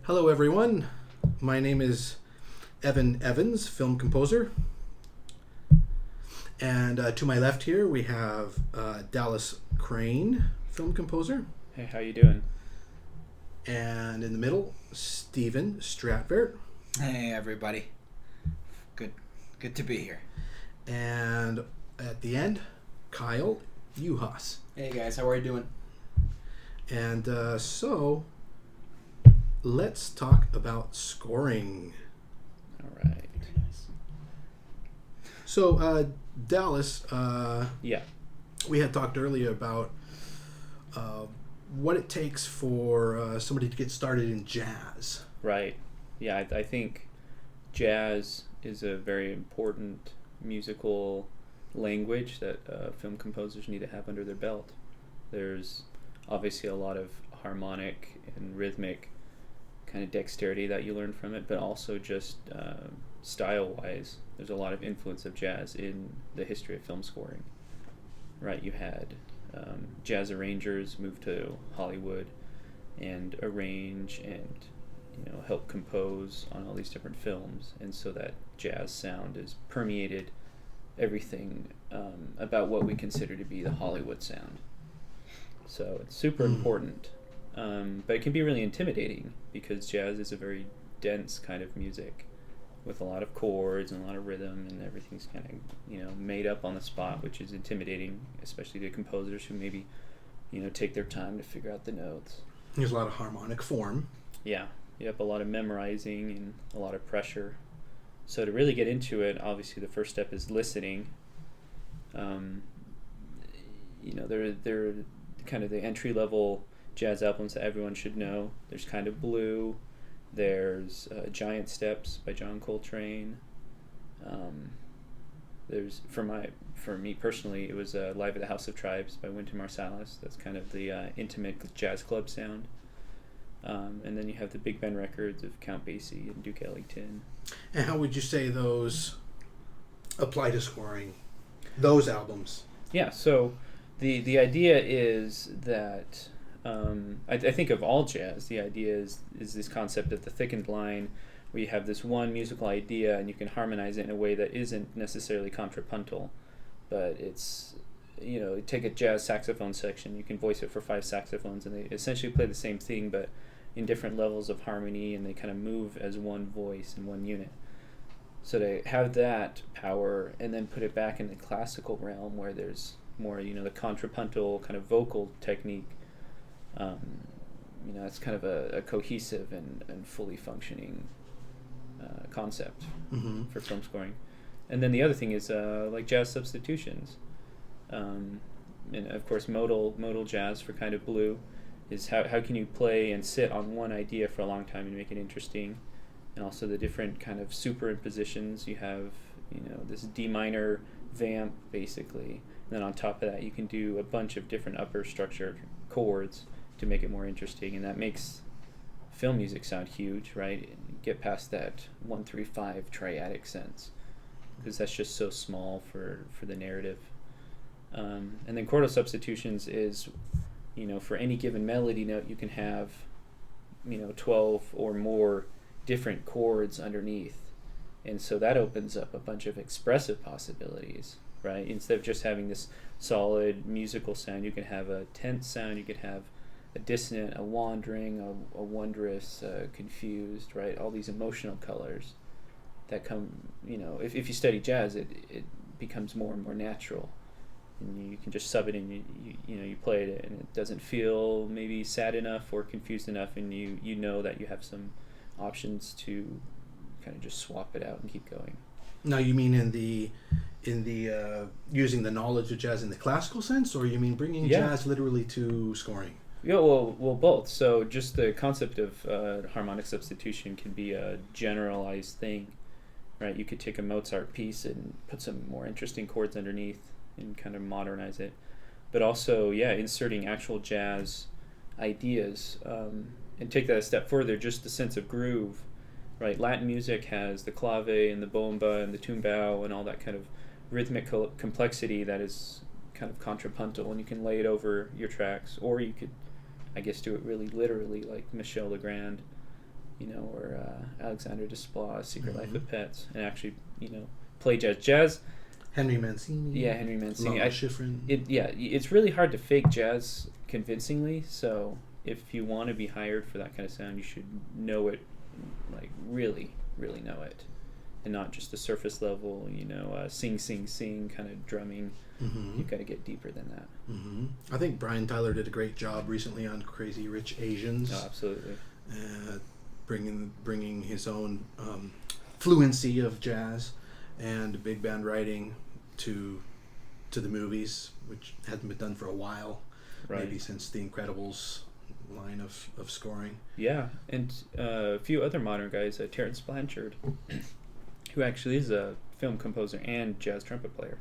Hello, everyone. My name is Evan Evans, film composer. And to my left here, we have Dallas Crane, film composer. Hey, how you doing? And in the middle, Steven Stratvert. Hey, everybody. Good to be here. And at the end, Kyle Uhas. Hey guys, how are you doing? And so, let's talk about scoring. All right. So, Dallas, Yeah. we had talked earlier about what it takes for somebody to get started in jazz. Right. Yeah, I think jazz is a very important musical language that film composers need to have under their belt. There's obviously a lot of harmonic and rhythmic kind of dexterity that you learn from it, but also just style-wise, there's a lot of influence of jazz in the history of film scoring. Right, you had jazz arrangers move to Hollywood and arrange and help compose on all these different films, and so that jazz sound is permeated everything about what we consider to be the Hollywood sound. So it's super important, but it can be really intimidating because jazz is a very dense kind of music with a lot of chords and a lot of rhythm, and everything's kind of made up on the spot, which is intimidating, especially to composers who maybe take their time to figure out the notes. There's a lot of harmonic form. Yeah. Yep, a lot of memorizing and a lot of pressure. So to really get into it, obviously the first step is listening. They're kind of the entry-level jazz albums that everyone should know. There's Kind of Blue. There's Giant Steps by John Coltrane. There's for me personally, it was Live at the House of Tribes by Wynton Marsalis. That's kind of the intimate jazz club sound. And then you have the Big Band records of Count Basie and Duke Ellington. And how would you say those apply to scoring? Those albums? Yeah, so the idea is that I think of all jazz, the idea is this concept of the thickened line, where you have this one musical idea and you can harmonize it in a way that isn't necessarily contrapuntal, but it's take a jazz saxophone section, you can voice it for 5 saxophones, and they essentially play the same thing but in different levels of harmony, and they kind of move as one voice in one unit. So to have that power and then put it back in the classical realm where there's more the contrapuntal kind of vocal technique, it's kind of a cohesive and fully functioning concept for film scoring. And then the other thing is like jazz substitutions. And of course modal jazz for Kind of Blue is how can you play and sit on one idea for a long time and make it interesting. And also the different kind of superimpositions. You have this D minor vamp basically, and then on top of that you can do a bunch of different upper structure chords to make it more interesting, and that makes film music sound huge, right? And get past that 1-3-5 triadic sense, because that's just so small for the narrative. And then chordal substitutions is, for any given melody note, you can have, 12 or more different chords underneath. And so that opens up a bunch of expressive possibilities, right? Instead of just having this solid musical sound, you can have a tense sound, you could have a dissonant, a wandering, a wondrous, confused, right? All these emotional colors that come, if you study jazz, it becomes more and more natural. And you can just sub it in, you play it, and it doesn't feel maybe sad enough or confused enough, and you know that you have some options to kind of just swap it out and keep going. Now, you mean in the using the knowledge of jazz in the classical sense, or you mean bringing jazz literally to scoring? Yeah, well, both. So just the concept of harmonic substitution can be a generalized thing, right? You could take a Mozart piece and put some more interesting chords underneath and kind of modernize it, but also inserting actual jazz ideas, and take that a step further, just the sense of groove, right? Latin music has the clave and the bomba and the tumbao and all that kind of rhythmic complexity that is kind of contrapuntal, and you can lay it over your tracks, or you could, I guess, do it really literally, like Michel Legrand or Alexander Desplat's Secret Life of Pets, and actually, play jazz. Jazz. Henry Mancini. Yeah, Henry Mancini. Schifrin. It's really hard to fake jazz convincingly. So if you want to be hired for that kind of sound, you should know it, like really, really know it, and not just the surface level. Sing, sing, sing kind of drumming. Mm-hmm. You've got to get deeper than that. Mm-hmm. I think Brian Tyler did a great job recently on Crazy Rich Asians. Oh, absolutely. Bringing his own fluency of jazz and big band writing to the movies, which hadn't been done for a while, maybe since The Incredibles line of scoring. Yeah, and a few other modern guys, Terrence Blanchard, who actually is a film composer and jazz trumpet player.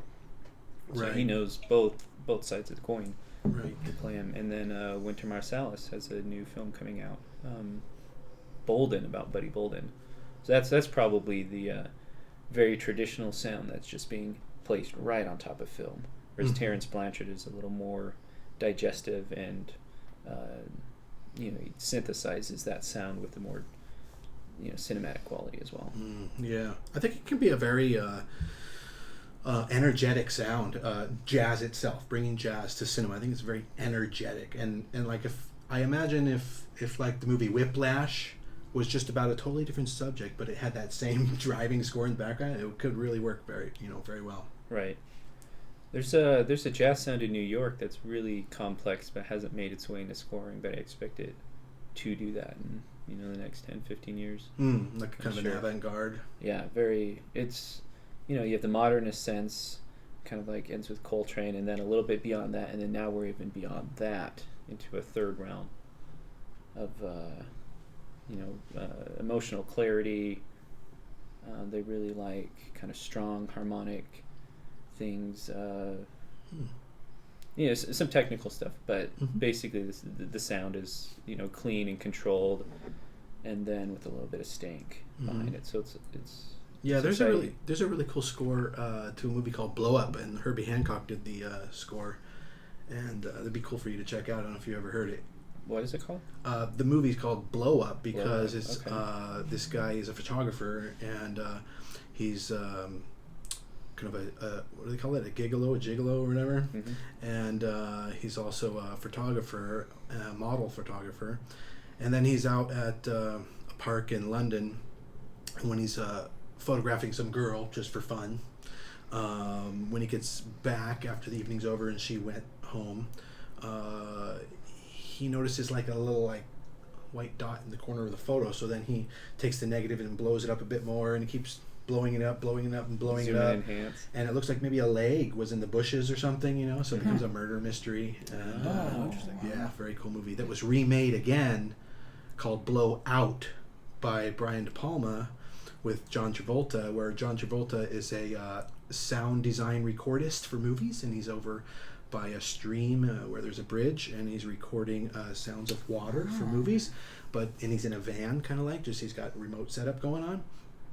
So he knows both sides of the coin to play him. And then Winter Marsalis has a new film coming out, Bolden, about Buddy Bolden. So that's probably the very traditional sound that's just being placed right on top of film. Whereas Terrence Blanchard is a little more digestive and he synthesizes that sound with a more cinematic quality as well. Yeah, I think it can be a very energetic sound. Jazz itself, bringing jazz to cinema, I think it's very energetic. And like if like the movie Whiplash was just about a totally different subject, but it had that same driving score in the background, it could really work very well. Right. There's a jazz sound in New York that's really complex but hasn't made its way into scoring, but I expect it to do that in the next 10-15 years. Like kind of an avant-garde. Yeah, very. It's you have the modernist sense, kind of like ends with Coltrane, and then a little bit beyond that, and then now we're even beyond that into a third realm of emotional clarity. They really like kind of strong harmonic things. Some technical stuff, but basically the sound is clean and controlled, and then with a little bit of stank behind it. So it's there's a really cool score to a movie called Blow Up, and Herbie Hancock did the score, and it'd be cool for you to check out. I don't know if you ever heard it. What is it called? The movie's called Blow Up because it's this guy is a photographer, and he's kind of a what do they call it? A gigolo or whatever. And he's also a photographer, a model photographer. And then he's out at a park in London, and when he's photographing some girl just for fun, when he gets back after the evening's over and she went home, he notices like a little white dot in the corner of the photo. So then he takes the negative and blows it up a bit more, and he keeps blowing it up and blowing it up. Enhance. And it looks like maybe a leg was in the bushes or something, so it becomes a murder mystery. And, interesting. Yeah, very cool movie that was remade again, called Blow Out by Brian De Palma with John Travolta, where John Travolta is a sound design recordist for movies, and he's over by a stream where there's a bridge, and he's recording sounds of water for movies, and he's in a van, kind of like, just he's got remote setup going on.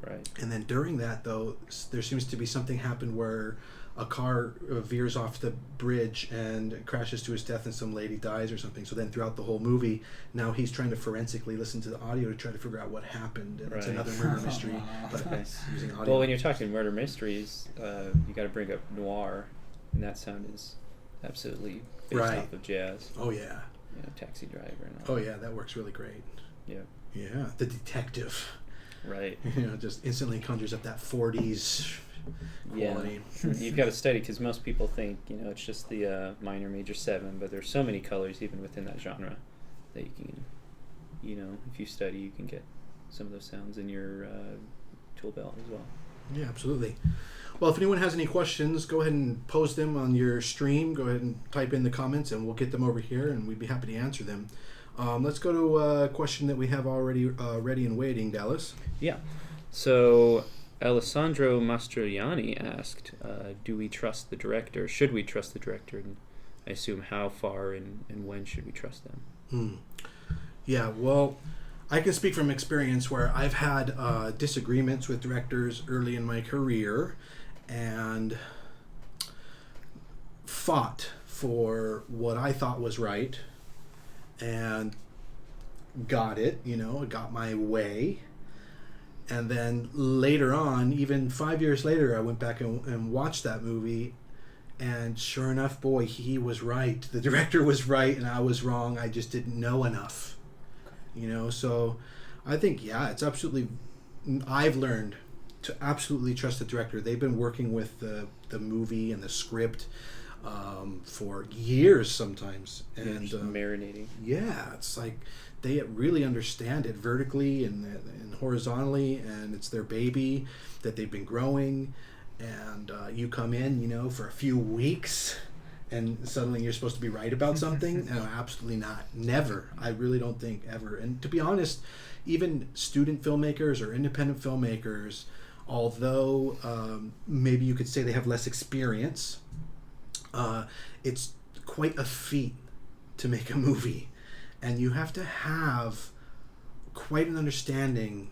Right. And then during that, though, there seems to be something happen where a car veers off the bridge and crashes to his death, and some lady dies or something. So then throughout the whole movie, now he's trying to forensically listen to the audio to try to figure out what happened. And it's another murder mystery, but using audio. Well, when you're talking murder mysteries, you got to bring up noir, and that sound is absolutely based off of jazz. Oh, yeah. Taxi Driver and all. Oh, yeah, that works really great. Yeah. Yeah, the detective. Right. Just instantly conjures up that 40s quality. You've got to study, because most people think, it's just the minor, major 7, but there's so many colors even within that genre that you can, if you study, you can get some of those sounds in your tool belt as well. Yeah, absolutely. Well, if anyone has any questions, go ahead and post them on your stream. Go ahead and type in the comments, and we'll get them over here, and we'd be happy to answer them. Let's go to a question that we have already ready and waiting, Dallas. Yeah. So Alessandro Mastroianni asked, do we trust the director? Should we trust the director? And I assume how far and when should we trust them? Yeah, well, I can speak from experience where I've had disagreements with directors early in my career and fought for what I thought was right, and got it, got my way. And then later on, even 5 years later, I went back and watched that movie. And sure enough, boy, he was right. The director was right and I was wrong. I just didn't know enough. So I think, it's absolutely... I've learned to absolutely trust the director. They've been working with the movie and the script for years sometimes. And just marinating. Yeah, it's like they really understand it vertically and horizontally, and it's their baby that they've been growing. And you come in, for a few weeks, and suddenly you're supposed to be right about something. No, absolutely not. Never. I really don't think ever. And to be honest, even student filmmakers or independent filmmakers, although maybe you could say they have less experience, it's quite a feat to make a movie. And you have to have quite an understanding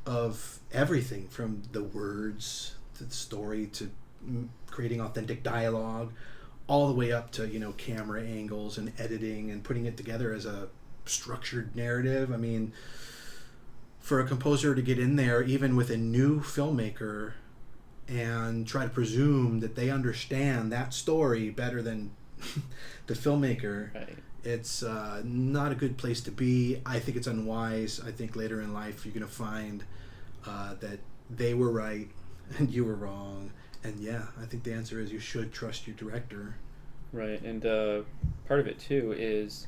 of everything from the words to the story to creating authentic dialogue, all the way up to camera angles and editing and putting it together as a structured narrative. I mean, for a composer to get in there, even with a new filmmaker, and try to presume that they understand that story better than the filmmaker, right. It's not a good place to be. I think it's unwise. I think later in life you're going to find that they were right and you were wrong. And I think the answer is you should trust your director. Right, and part of it too is,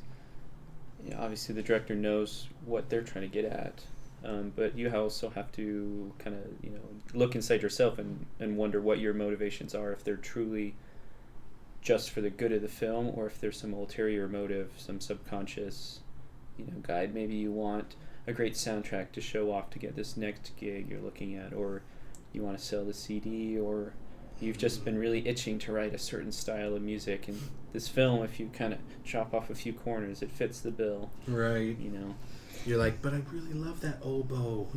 obviously the director knows what they're trying to get at, but you also have to kind of look inside yourself and wonder what your motivations are, if they're truly just for the good of the film, or if there's some ulterior motive, some subconscious guide. Maybe you want a great soundtrack to show off to get this next gig you're looking at, or you want to sell the CD, or you've just been really itching to write a certain style of music, and this film, if you kind of chop off a few corners, it fits the bill. Right. You're like, but I really love that oboe,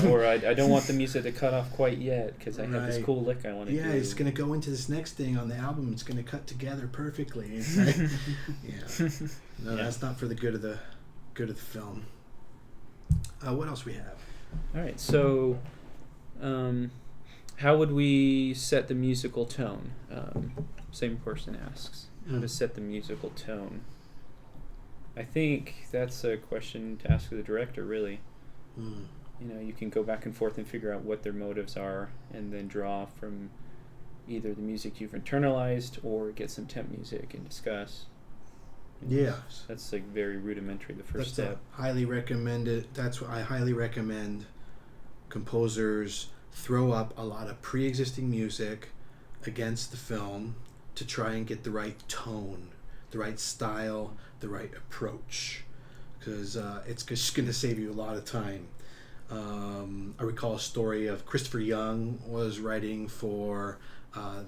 Or I don't want the music to cut off quite yet because I have this cool lick I want to do. Yeah, it's going to go into this next thing on the album. It's going to cut together perfectly. It's like, No, that's not for the good of the film. What else we have? All right, so how would we set the musical tone? Same person asks. How to set the musical tone? I think that's a question to ask the director, really. You can go back and forth and figure out what their motives are, and then draw from either the music you've internalized or get some temp music and discuss. That's like very rudimentary, the first step. Highly recommended. That's what I highly recommend. Composers throw up a lot of pre-existing music against the film to try and get the right tone, the right style, the right approach, because it's just going to save you a lot of time. I recall a story of Christopher Young was writing for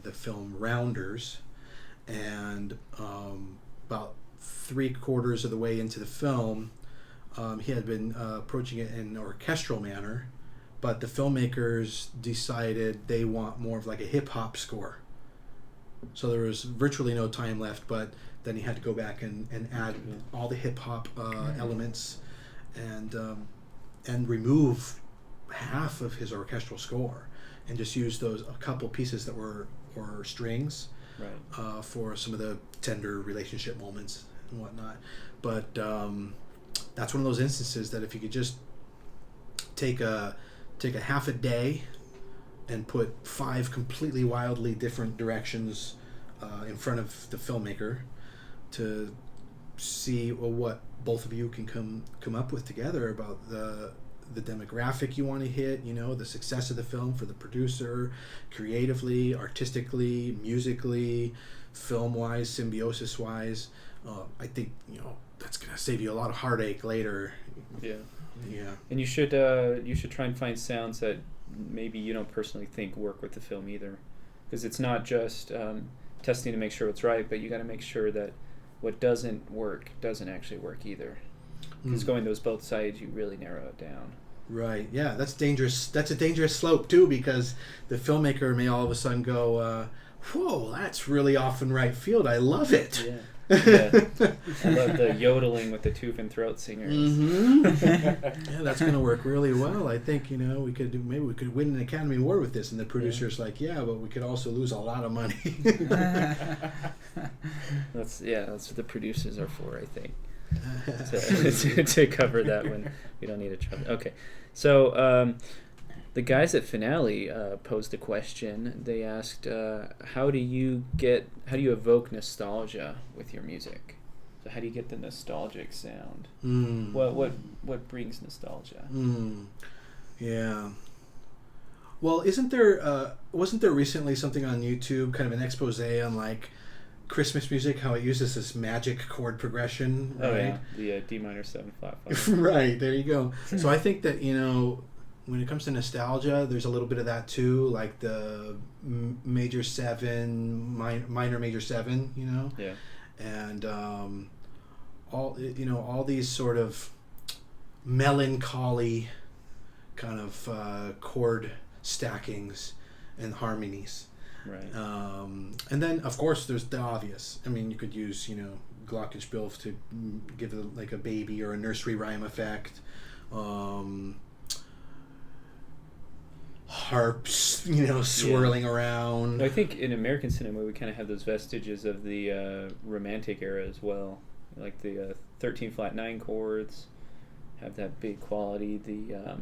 the film Rounders, and about 3/4 of the way into the film, he had been approaching it in an orchestral manner, but the filmmakers decided they want more of like a hip-hop score. So there was virtually no time left, but then he had to go back and add all the hip-hop elements and remove half of his orchestral score and just use a couple pieces that were strings, right, for some of the tender relationship moments and whatnot. But that's one of those instances that if you could just take a half a day and put 5 completely wildly different directions in front of the filmmaker to see what both of you can come up with together about the demographic you want to hit, the success of the film for the producer, creatively, artistically, musically, film-wise, symbiosis-wise. I think that's gonna save you a lot of heartache later. Yeah. Yeah. And you should try and find sounds that maybe you don't personally think work with the film either, because it's not just testing to make sure it's right, but you got to make sure that what doesn't work doesn't actually work either. Because going those both sides, you really narrow it down. Right. Yeah, that's dangerous. That's a dangerous slope too, because the filmmaker may all of a sudden go, "Whoa, that's really off in right field. I love it." Yeah. Yeah. I love the yodeling with the tooth and throat singers. Mm-hmm. Yeah, that's going to work really well. I think, we could maybe we could win an Academy Award with this. And the producer's like, yeah, but we could also lose a lot of money. That's what the producers are for, I think. to cover that when we don't need a trouble. Okay. So, the guys at Finale posed a question. They asked, how do you evoke nostalgia with your music? So how do you get the nostalgic sound? What brings nostalgia? Yeah. Well, wasn't there recently something on YouTube, kind of an expose on like Christmas music, how it uses this magic chord progression, right? Oh yeah, the D minor 7 flat 5. Right, there you go. So I think that, when it comes to nostalgia, there's a little bit of that too, like the major 7, minor major 7, Yeah. And all these sort of melancholy kind of chord stackings and harmonies. Right. And then, of course, there's the obvious. I mean, you could use, glockenspiel to give it like a baby or a nursery rhyme effect. Harps, swirling around. I think in American cinema we kind of have those vestiges of the Romantic era as well. Like the 13 flat 9 chords have that big quality. The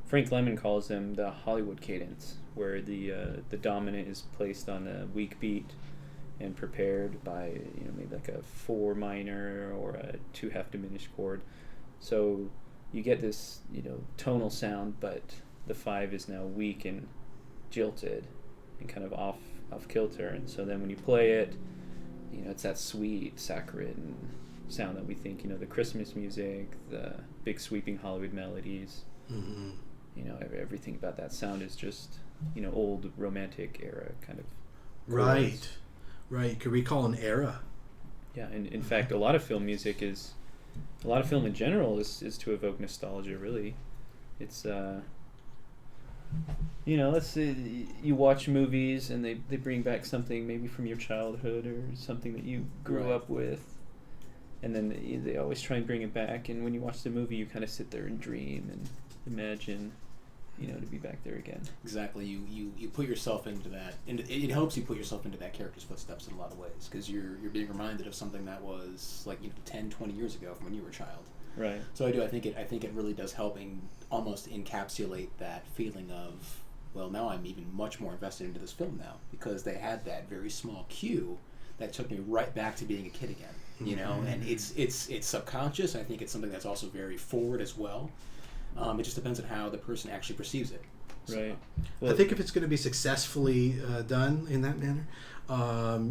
Frank Lemon calls them the Hollywood cadence, where the dominant is placed on a weak beat and prepared by maybe like a 4 minor or a 2 half diminished chord. So you get this tonal sound, but the 5 is now weak and jilted and kind of off kilter, and so then when you play it, it's that sweet saccharine sound that we think the Christmas music, the big sweeping Hollywood melodies. Mm-hmm. Everything about that sound is just old Romantic era kind of chords. Right. You could recall an era. Yeah, and in fact, a lot of film in general is to evoke nostalgia. Really, it's let's say you watch movies and they bring back something maybe from your childhood or something that you grew up with, and then they always try and bring it back. And when you watch the movie, you kind of sit there and dream and imagine, to be back there again. Exactly. You put yourself into that, and it helps you put yourself into that character's footsteps in a lot of ways, because you're being reminded of something that was like 10, 20 years ago from when you were a child. Right. So I think it really does help almost encapsulate that feeling of, well, now I'm even much more invested into this film now, because they had that very small cue that took me right back to being a kid again. And it's subconscious. I think it's something that's also very forward as well. It just depends on how the person actually perceives it. So. Right. Well, I think if it's going to be successfully done in that manner,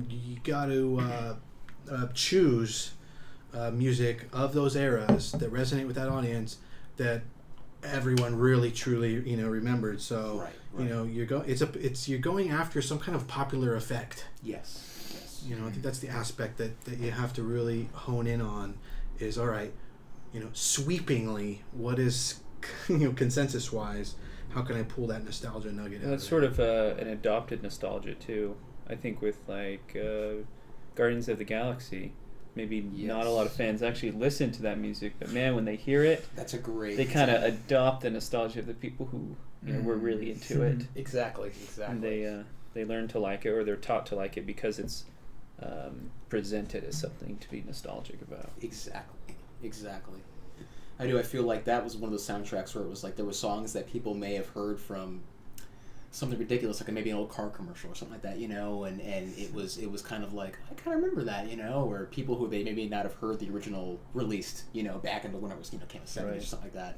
you got to choose music of those eras that resonate with that audience, that everyone really truly remembered. So right. You're going after some kind of popular effect. Yes. I think that's the aspect that you have to really hone in on. Is all right. Sweepingly, what is consensus wise, how can I pull that nostalgia nugget out? That's sort of an adopted nostalgia too. I think with like Guardians of the Galaxy, maybe not a lot of fans actually listen to that music, but man, when they hear it, they kind of adopt the nostalgia of the people who were really into it. Exactly. And they learn to like it, or they're taught to like it because it's presented as something to be nostalgic about. Exactly. I feel like that was one of those soundtracks where it was like there were songs that people may have heard from something ridiculous, like maybe an old car commercial or something like that, and it was kind of like, I kind of remember that, or people who they maybe not have heard the original released, back into when it was, came out 70s or something like that.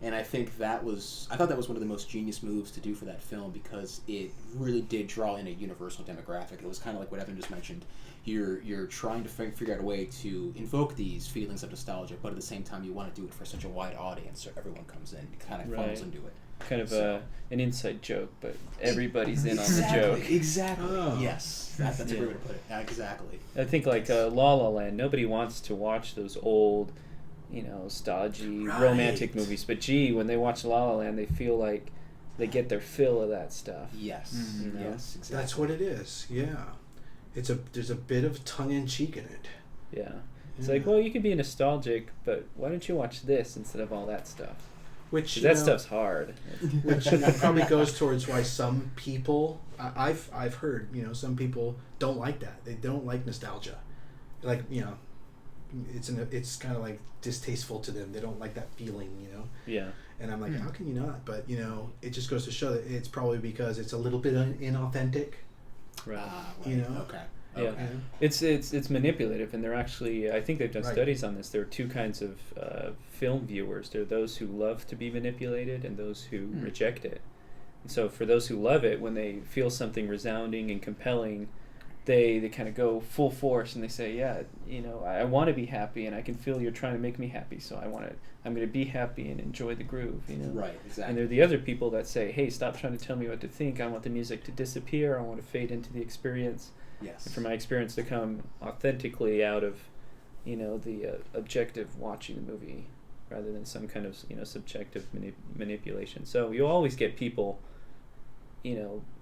And I thought that was one of the most genius moves to do for that film, because it really did draw in a universal demographic. It was kind of like what Evan just mentioned. You're trying to figure out a way to invoke these feelings of nostalgia, but at the same time you want to do it for such a wide audience so everyone comes in, kind of funnels into it. Kind of an inside joke, but everybody's in on the joke. Exactly. Oh. Yes. That's a great way to put it. Exactly. I think like La La Land, nobody wants to watch those old, stodgy romantic movies. But gee, when they watch La La Land, they feel like they get their fill of that stuff. Yes. Mm-hmm. Yes, exactly. That's what it is. Yeah. there's a bit of tongue in cheek in it. Yeah. It's like, well, you can be nostalgic, but why don't you watch this instead of all that stuff? Which that stuff's hard. Which probably goes towards why some people I've heard, some people don't like that. They don't like nostalgia. Like, it's kind of like distasteful to them. They don't like that feeling, Yeah. And I'm like, how can you not? But it just goes to show that it's probably because it's a little bit inauthentic. Right. Okay. Yeah, it's manipulative, and they're actually, I think they've done Right. studies on this. There are two kinds of film viewers. There are those who love to be manipulated and those who reject it. And so for those who love it, when they feel something resounding and compelling, they kind of go full force and they say, yeah, I want to be happy, and I can feel you're trying to make me happy, so I'm going to be happy and enjoy the groove, Right, exactly. And there are the other people that say, hey, stop trying to tell me what to think. I want the music to disappear. I want to fade into the experience. Yes. And for my experience to come authentically out of, the objective watching the movie, rather than some kind of subjective manipulation. So you'll always get people,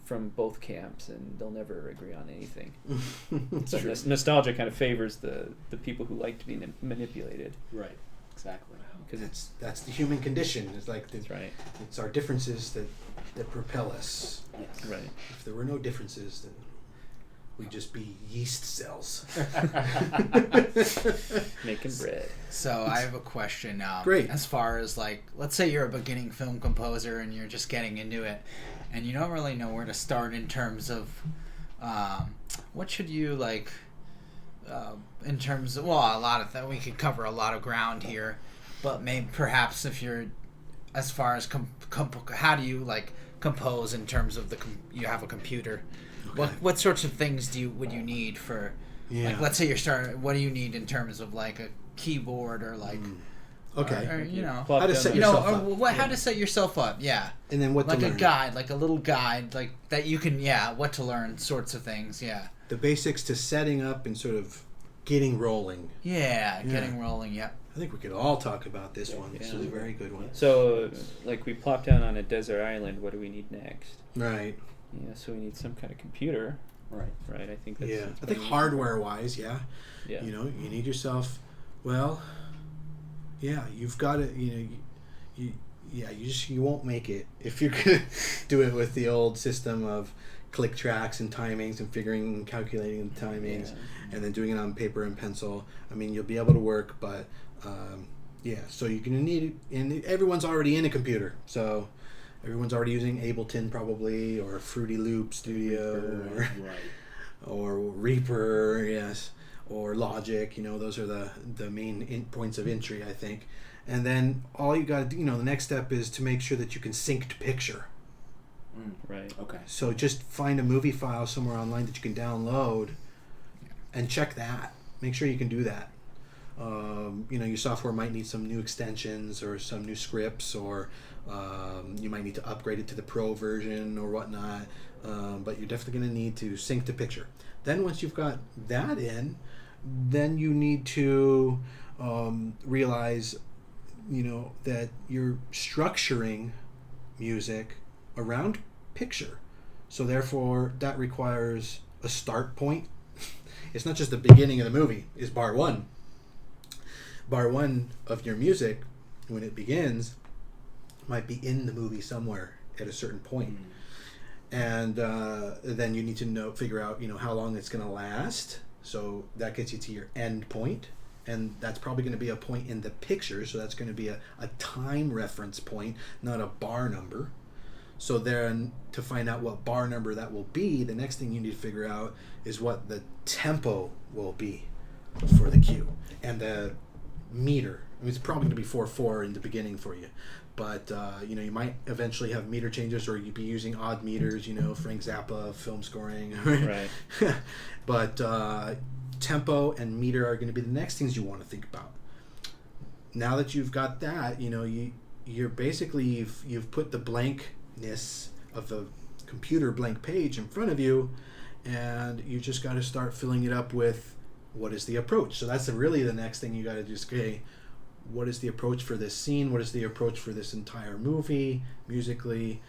from both camps, and they'll never agree on anything. So nostalgia kind of favors the people who like to be manipulated. Right. Exactly. Because that's the human condition. It's like that's right. It's our differences that propel us. Yes. Right. If there were no differences, then we'd just be yeast cells. Making bread. So I have a question. Great. As far as let's say you're a beginning film composer and you're just getting into it, and you don't really know where to start in terms of what should you in terms of, well, a lot of that we could cover a lot of ground here, but maybe perhaps if you're as far as how do you compose in terms of you have a computer. Okay. What sorts of things would you need for let's say you're starting, what do you need in terms of a keyboard or okay, or, how to set yourself up. How to set yourself up, yeah. And then what to learn. A guide, a little guide, that you can, what to learn sorts of things, yeah. The basics to setting up and sort of getting rolling. Yeah, getting rolling, yep. I think we could all talk about this one. This is a very good one. So, we plop down on a desert island, what do we need next? Right. Yeah, so we need some kind of computer. Right. Right, I think that's... Yeah, I think hardware-wise, yeah. Yeah. You need yourself, you've got to, you won't make it if you're going to do it with the old system of click tracks and timings and calculating the timings and then doing it on paper and pencil. I mean, you'll be able to work, but so you're going to need it, and everyone's already in a computer, so everyone's already using Ableton probably, or Fruity Loop Studio, or Reaper, yes, or Logic. Those are the main points of entry, I think. And then all you got to do, the next step is to make sure that you can sync to picture. Right. Okay. So just find a movie file somewhere online that you can download and check that. Make sure you can do that. Your software might need some new extensions or some new scripts, or you might need to upgrade it to the Pro version or whatnot. But you're definitely going to need to sync to picture. Then once you've got that in, then you need to realize, that you're structuring music around picture. So therefore, that requires a start point. It's not just the beginning of the movie, it's bar one. Bar one of your music, when it begins, might be in the movie somewhere at a certain point. And then you need to figure out, how long it's going to last. So that gets you to your end point. And that's probably going to be a point in the picture. So that's going to be a time reference point, not a bar number. So then to find out what bar number that will be, the next thing you need to figure out is what the tempo will be for the cue. And the meter. I mean, it's probably going to be 4/4 in the beginning for you. But, you might eventually have meter changes, or you'd be using odd meters, Frank Zappa, film scoring. Right. But tempo and meter are going to be the next things you want to think about. Now that you've got that, you're basically, you've put the blankness of the computer blank page in front of you, and you just got to start filling it up with what is the approach. So that's really the next thing you got to just, okay, what is the approach for this scene? What is the approach for this entire movie, musically?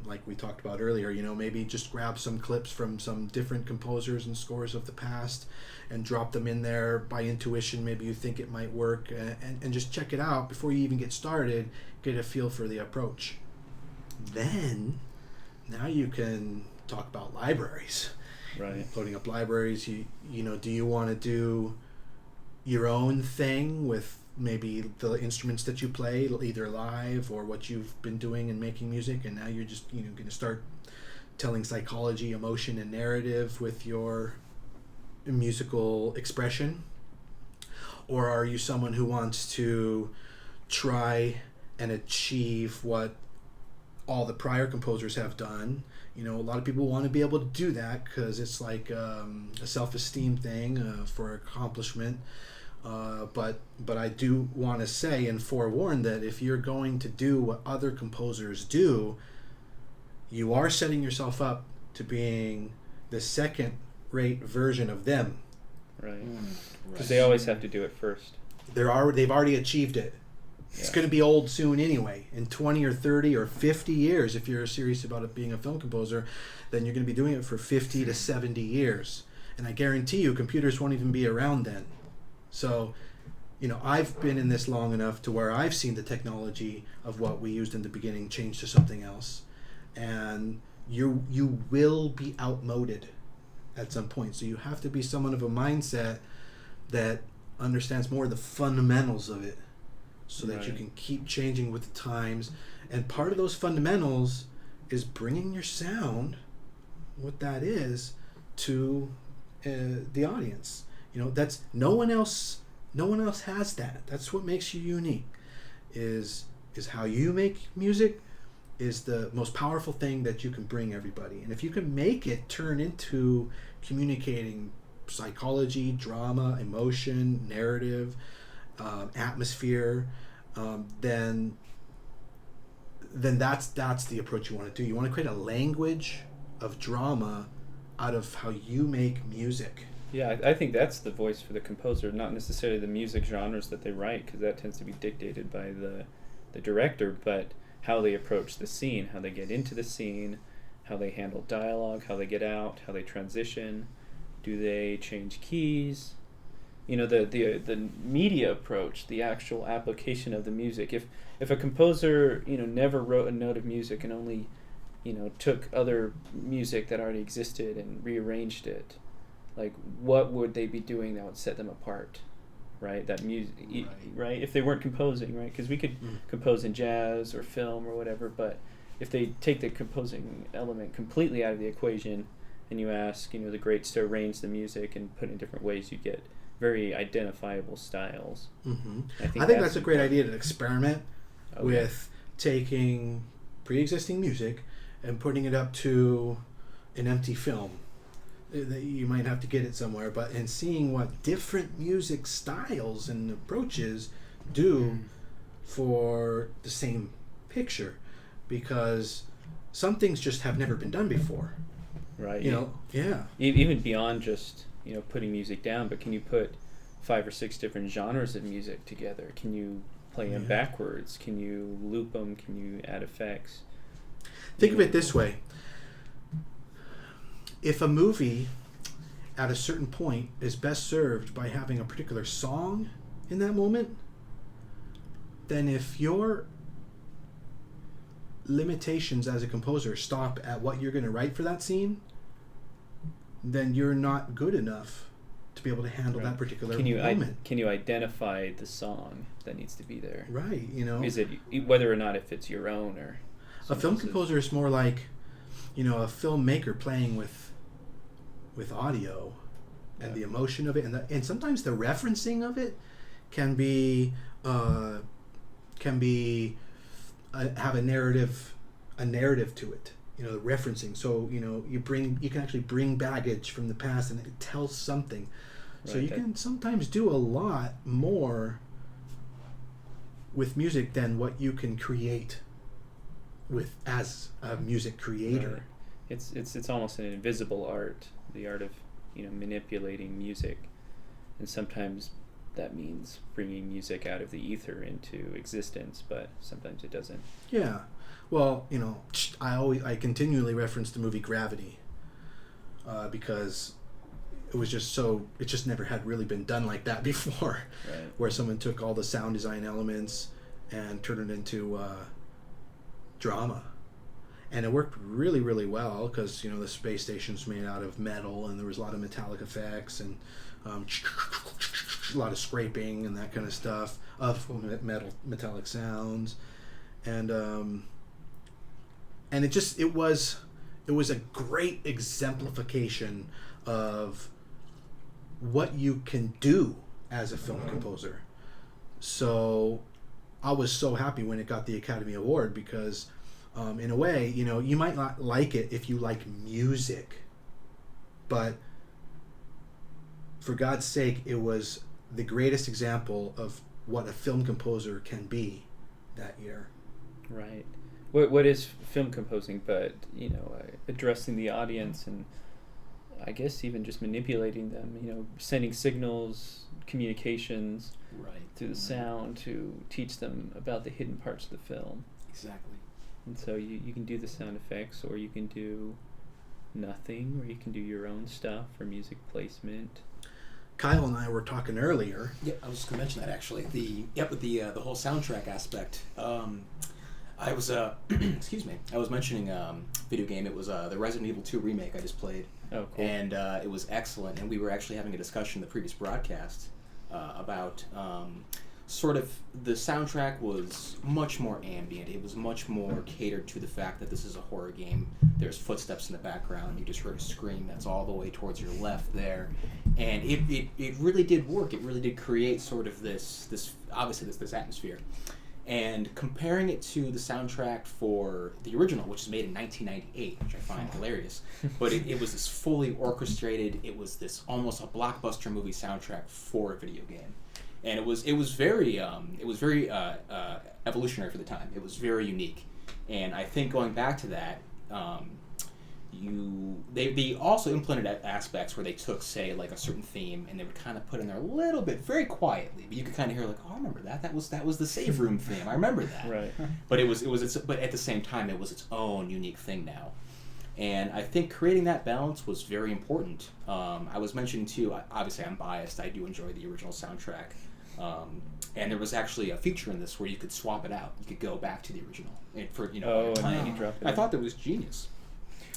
like we talked about earlier, maybe just grab some clips from some different composers and scores of the past and drop them in there by intuition. Maybe you think it might work, and just check it out before you even get started, get a feel for the approach. Then, now you can talk about libraries. Right. Loading up libraries, do you want to do your own thing with maybe the instruments that you play, either live or what you've been doing and making music, and now you're just going to start telling psychology, emotion, and narrative with your musical expression? Or are you someone who wants to try and achieve what all the prior composers have done? A lot of people want to be able to do that because it's like a self-esteem thing for accomplishment. But I do want to say and forewarn that if you're going to do what other composers do, you are setting yourself up to being the second-rate version of them. Right. Because they always have to do it first. They've already achieved it. It's going to be old soon anyway. In 20 or 30 or 50 years, if you're serious about it being a film composer, then you're going to be doing it for 50 to 70 years. And I guarantee you, computers won't even be around then. So, I've been in this long enough to where I've seen the technology of what we used in the beginning change to something else. And you will be outmoded at some point. So you have to be someone of a mindset that understands more of the fundamentals of it, so that you can keep changing with the times. And part of those fundamentals is bringing your sound, what that is, to the audience. That's no one else has that. That's what makes you unique, is how you make music is the most powerful thing that you can bring everybody. And if you can make it turn into communicating psychology, drama, emotion, narrative, atmosphere, then that's the approach you want to do. You want to create a language of drama out of how you make music. Yeah, I think that's the voice for the composer, not necessarily the music genres that they write, because that tends to be dictated by the director, but how they approach the scene, how they get into the scene, how they handle dialogue, how they get out, how they transition. Do they change keys? The media approach, the actual application of the music. If a composer, never wrote a note of music and only, took other music that already existed and rearranged it, like, what would they be doing that would set them apart, right? That music, right? If they weren't composing, right? Because we could compose in jazz or film or whatever, but if they take the composing element completely out of the equation, and you ask, the greats to arrange the music and put it in different ways, you get very identifiable styles. Mm-hmm. I think that's a great idea to experiment with taking pre-existing music and putting it up to an empty film. You might have to get it somewhere, and seeing what different music styles and approaches do for the same picture, because some things just have never been done before. Right. Even beyond just putting music down, but can you put 5 or 6 different genres of music together? Can you play them backwards? Can you loop them? Can you add effects? Think of it this way. If a movie at a certain point is best served by having a particular song in that moment, then if your limitations as a composer stop at what you're going to write for that scene, then you're not good enough to be able to handle that particular moment. Can you identify the song that needs to be there? Right, Is it whether or not if it's your own or a film composer is more like, a filmmaker playing with audio and the emotion of it, and sometimes the referencing of it can be have a narrative to it. The referencing. So you can actually bring baggage from the past and it tells something. So you can sometimes do a lot more with music than what you can create with as a music creator. Right. It's almost an invisible art, the art of manipulating music, and sometimes that means bringing music out of the ether into existence, but sometimes it doesn't. Yeah. Well, I continually reference the movie Gravity because it just never had really been done like that before, Right. where someone took all the sound design elements and turned it into drama. And it worked really, really well because, the space station's made out of metal and there was a lot of metallic effects and a lot of scraping and that kind of stuff of metallic sounds. And it was a great exemplification of what you can do as a film composer. So I was so happy when it got the Academy Award because in a way, you might not like it if you like music, but for God's sake, it was the greatest example of what a film composer can be that year. Right. What is film composing but, addressing the audience and I guess even just manipulating them, sending signals, communications through the sound to teach them about the hidden parts of the film. Exactly. And so you can do the sound effects, or you can do nothing, or you can do your own stuff for music placement. Kyle and I were talking earlier. Yeah, I was just going to mention that actually. With the whole soundtrack aspect. I was excuse me. I was mentioning video game. It was the Resident Evil 2 remake I just played. Oh, cool. And it was excellent. And we were actually having a discussion in the previous broadcast about sort of the soundtrack was much more ambient. It was much more catered to the fact that this is a horror game. There's footsteps in the background. You just heard a scream that's all the way towards your left there. And it really did work. It really did create sort of this atmosphere. And comparing it to the soundtrack for the original, which was made in 1998, which I find hilarious, but it was this fully orchestrated, it was this almost a blockbuster movie soundtrack for a video game. And it was very evolutionary for the time. It was very unique. And I think going back to that, they also implemented aspects where they took, say, like a certain theme and they would kind of put in there a little bit, very quietly, but you could kind of hear like, oh, I remember that. That was the save room theme. I remember that. Right. But but at the same time, it was its own unique thing now. And I think creating that balance was very important. I was mentioning too. Obviously, I'm biased. I do enjoy the original soundtrack. And there was actually a feature in this where you could swap it out. You could go back to the original. And you dropped it. I thought that was genius.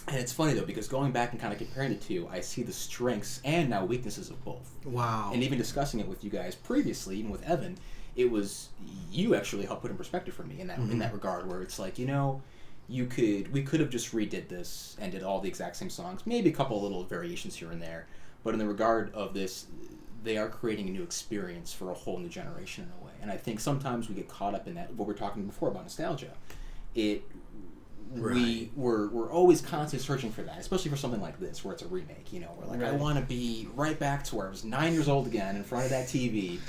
And it's funny though, because going back and kind of comparing the two, I see the strengths and now weaknesses of both. Wow. And even discussing it with you guys previously, even with Evan, it was you actually helped put in perspective for me in that regard, where it's like, we could have just redid this and did all the exact same songs, maybe a couple of little variations here and there, but in the regard of this, they are creating a new experience for a whole new generation in a way. And I think sometimes we get caught up in that, what we were talking before about nostalgia. Right. We're always constantly searching for that, especially for something like this, where it's a remake. We're like, right. I want to be right back to where I was 9 years old again in front of that TV.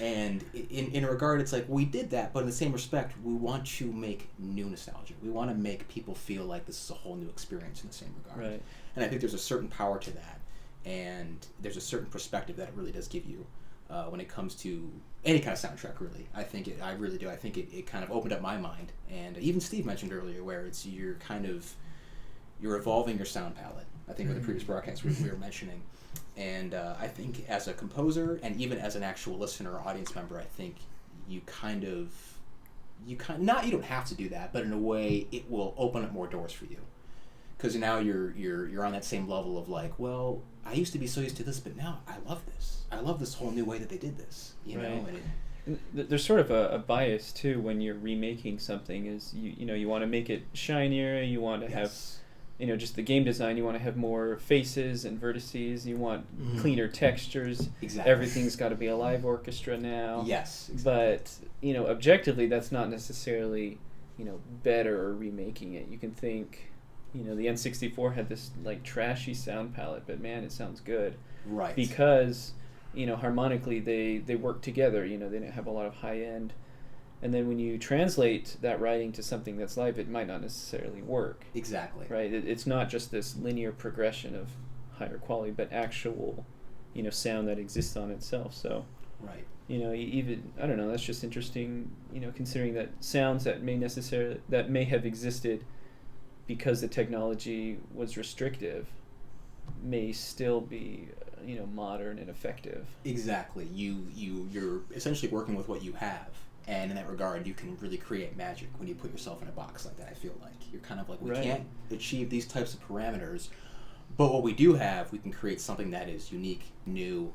And in a regard, it's like we did that, but in the same respect, we want to make new nostalgia. We want to make people feel like this is a whole new experience in the same regard. Right. And I think there's a certain power to that, and there's a certain perspective that it really does give you when it comes to any kind of soundtrack, really. I really do. I think it kind of opened up my mind. And even Steve mentioned earlier where you're evolving your sound palette. I think with the previous broadcast we were mentioning. And I think as a composer and even as an actual listener or audience member, I think you don't have to do that, but in a way it will open up more doors for you. Because now you're on that same level of like, well, I used to be so used to this, but now I love this. I love this whole new way that they did this. There's sort of a bias too when you're remaking something. Is you want to make it shinier. You want to have, just the game design. You want to have more faces and vertices. You want cleaner textures. Exactly. Everything's got to be a live orchestra now. Yes. Exactly. But objectively, that's not necessarily better or remaking it. You can think. The N64 had this like trashy sound palette, but man, it sounds good. Right. Because, harmonically they work together. They didn't have a lot of high end. And then when you translate that writing to something that's live, it might not necessarily work. Exactly. Right. It's not just this linear progression of higher quality, but actual, sound that exists on itself. So. Right. You know, even I don't know. That's just interesting. You know, considering that sounds that may have existed because the technology was restrictive may still be modern and effective. Exactly. You're essentially working with what you have, and in that regard, you can really create magic when you put yourself in a box like that. I feel like you're kind of like, we can't achieve these types of parameters, but what we do have, we can create something that is unique, new,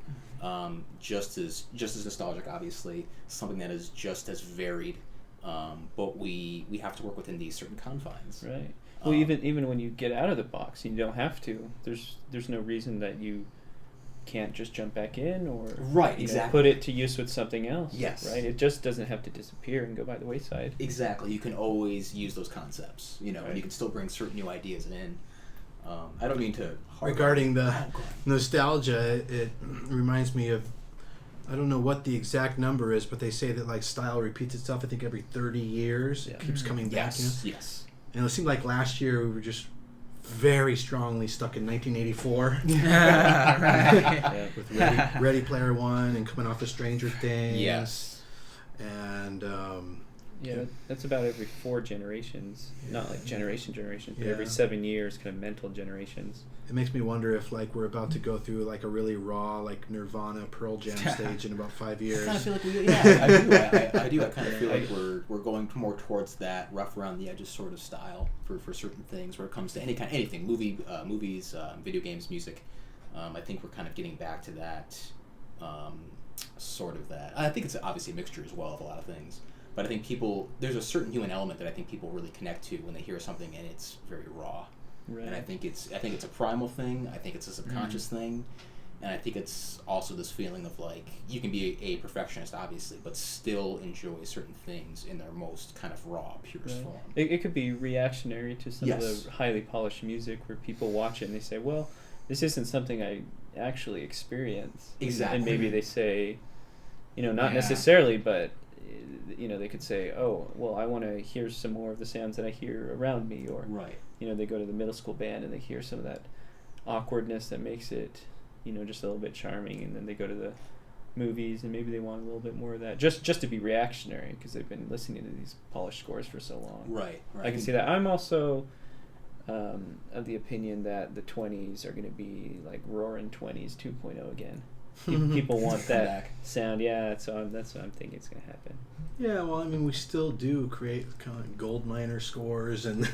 just as nostalgic, obviously, something that is just as varied, but we have to work within these certain confines. Right. Well, even when you get out of the box, you don't have to. There's no reason that you can't just jump back in or put it to use with something else. Yes. Right. It just doesn't have to disappear and go by the wayside. Exactly. You can always use those concepts, and you can still bring certain new ideas in. I don't mean to. Regarding the nostalgia, it reminds me of, I don't know what the exact number is, but they say that like style repeats itself. I think every 30 years it keeps coming back. Yes. And it seemed like last year we were just very strongly stuck in 1984. With Ready Player One and coming off of Stranger Things. Yes. And that's about every 4 generations. Not like generations, but every 7 years, kind of mental generations. It makes me wonder if like we're about to go through like a really raw like Nirvana Pearl Jam stage in about 5 years. I kind of feel like I do. I kind of feel like we're going more towards that rough around the edges sort of style for certain things where it comes to anything, movies, video games, music. I think we're kind of getting back to that sort of that. I think it's obviously a mixture as well of a lot of things. But I think there's a certain human element that I think people really connect to when they hear something and it's very raw. Right. And I think it's a primal thing. I think it's a subconscious thing, and I think it's also this feeling of like you can be a perfectionist, obviously, but still enjoy certain things in their most kind of raw, purest form. It could be reactionary to some of the highly polished music where people watch it and they say, "Well, this isn't something I actually experience." Exactly. And maybe they say, not necessarily, but they could say, "Oh, well, I want to hear some more of the sounds that I hear around me," or they go to the middle school band and they hear some of that awkwardness that makes it, just a little bit charming, and then they go to the movies and maybe they want a little bit more of that, just to be reactionary because they've been listening to these polished scores for so long. Right. I can see that. I'm also of the opinion that the 20s are going to be like Roaring 20s 2.0 again. People want that sound. So that's what I'm thinking it's going to happen. Yeah, well, I mean, we still do create kind of gold miner scores, and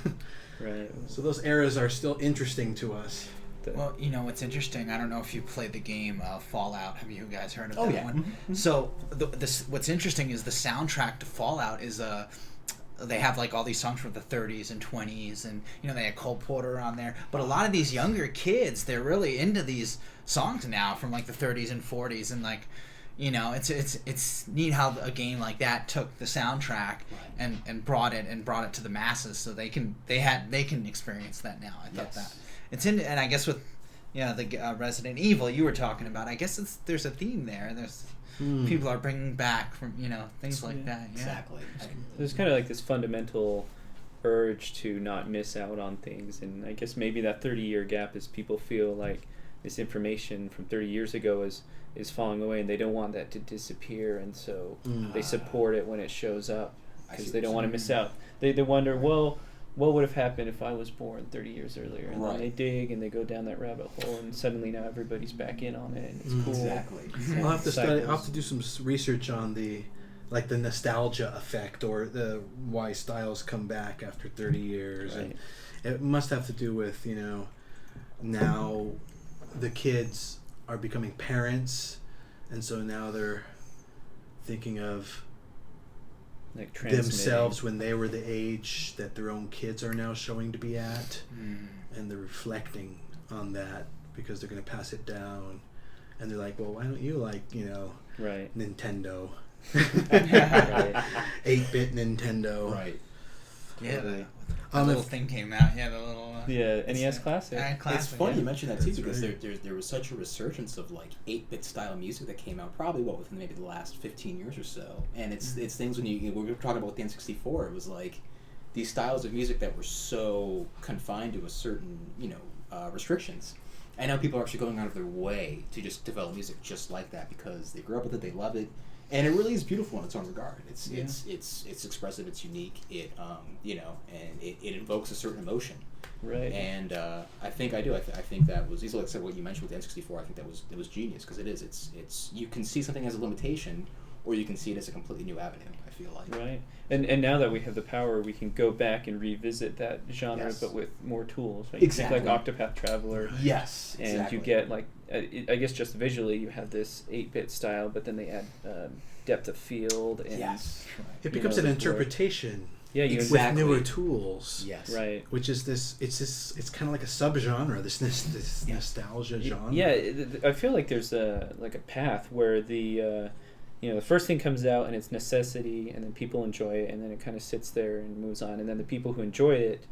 so those eras are still interesting to us. Well, what's interesting, I don't know if you played the game Fallout. Have you guys heard of that one? Mm-hmm. So what's interesting is the soundtrack to Fallout is they have like all these songs from the 30s and 20s, and they had Cole Porter on there. But a lot of these younger kids, they're really into these songs now from like the 30s and 40s, and like it's neat how a game like that took the soundtrack and brought it to the masses, so they can experience that now. I thought that it's in, and I guess with the Resident Evil you were talking about, I guess there's a theme there. There's people are bringing back from things like that. Yeah. Exactly. There's kind of like this fundamental urge to not miss out on things, and I guess maybe that 30-year gap is people feel like this information from 30 years ago is falling away, and they don't want that to disappear, and so they support it when it shows up because they don't want to miss out. They wonder, well, what would have happened if I was born 30 years earlier? And then they dig and they go down that rabbit hole, and suddenly now everybody's back in on it, and it's cool. Exactly. I'll have to study. I'll have to do some research on the nostalgia effect, or the why styles come back after 30 years, and it must have to do with now the kids are becoming parents, and so now they're thinking of like themselves when they were the age that their own kids are now showing to be at, and they're reflecting on that because they're going to pass it down, and they're like, well, why don't you like Nintendo, 8-bit Nintendo, the little thing came out. The little NES Classic. It's funny you mention that too, because there was such a resurgence of like 8-bit style music that came out probably within maybe the last 15 years or so, and it's things when we were talking about the N64, it was like these styles of music that were so confined to a certain restrictions, And now people are actually going out of their way to just develop music just like that because they grew up with it, they love it, and it really is beautiful in its own regard. It's expressive, it's unique. It and it invokes a certain emotion. Right. And I think that was easily, like I said, what you mentioned with the N64. I think that was genius because it's you can see something as a limitation, or you can see it as a completely new avenue. I feel like. Right. And now that we have the power, we can go back and revisit that genre, Yes. but with more tools. Right? Exactly. You think like Octopath Traveler. Yes. And exactly. you get like, I guess just visually you have this 8-bit style, but then they add depth of field and Yes. It becomes an interpretation. Yeah, you Exactly. with newer tools. Yes. Right. Which is it's kind of like a subgenre, this Yeah. nostalgia genre. Yeah, I feel like there's a path where the first thing comes out and it's necessity, and then people enjoy it, and then it kind of sits there and moves on, and then the people who enjoy it,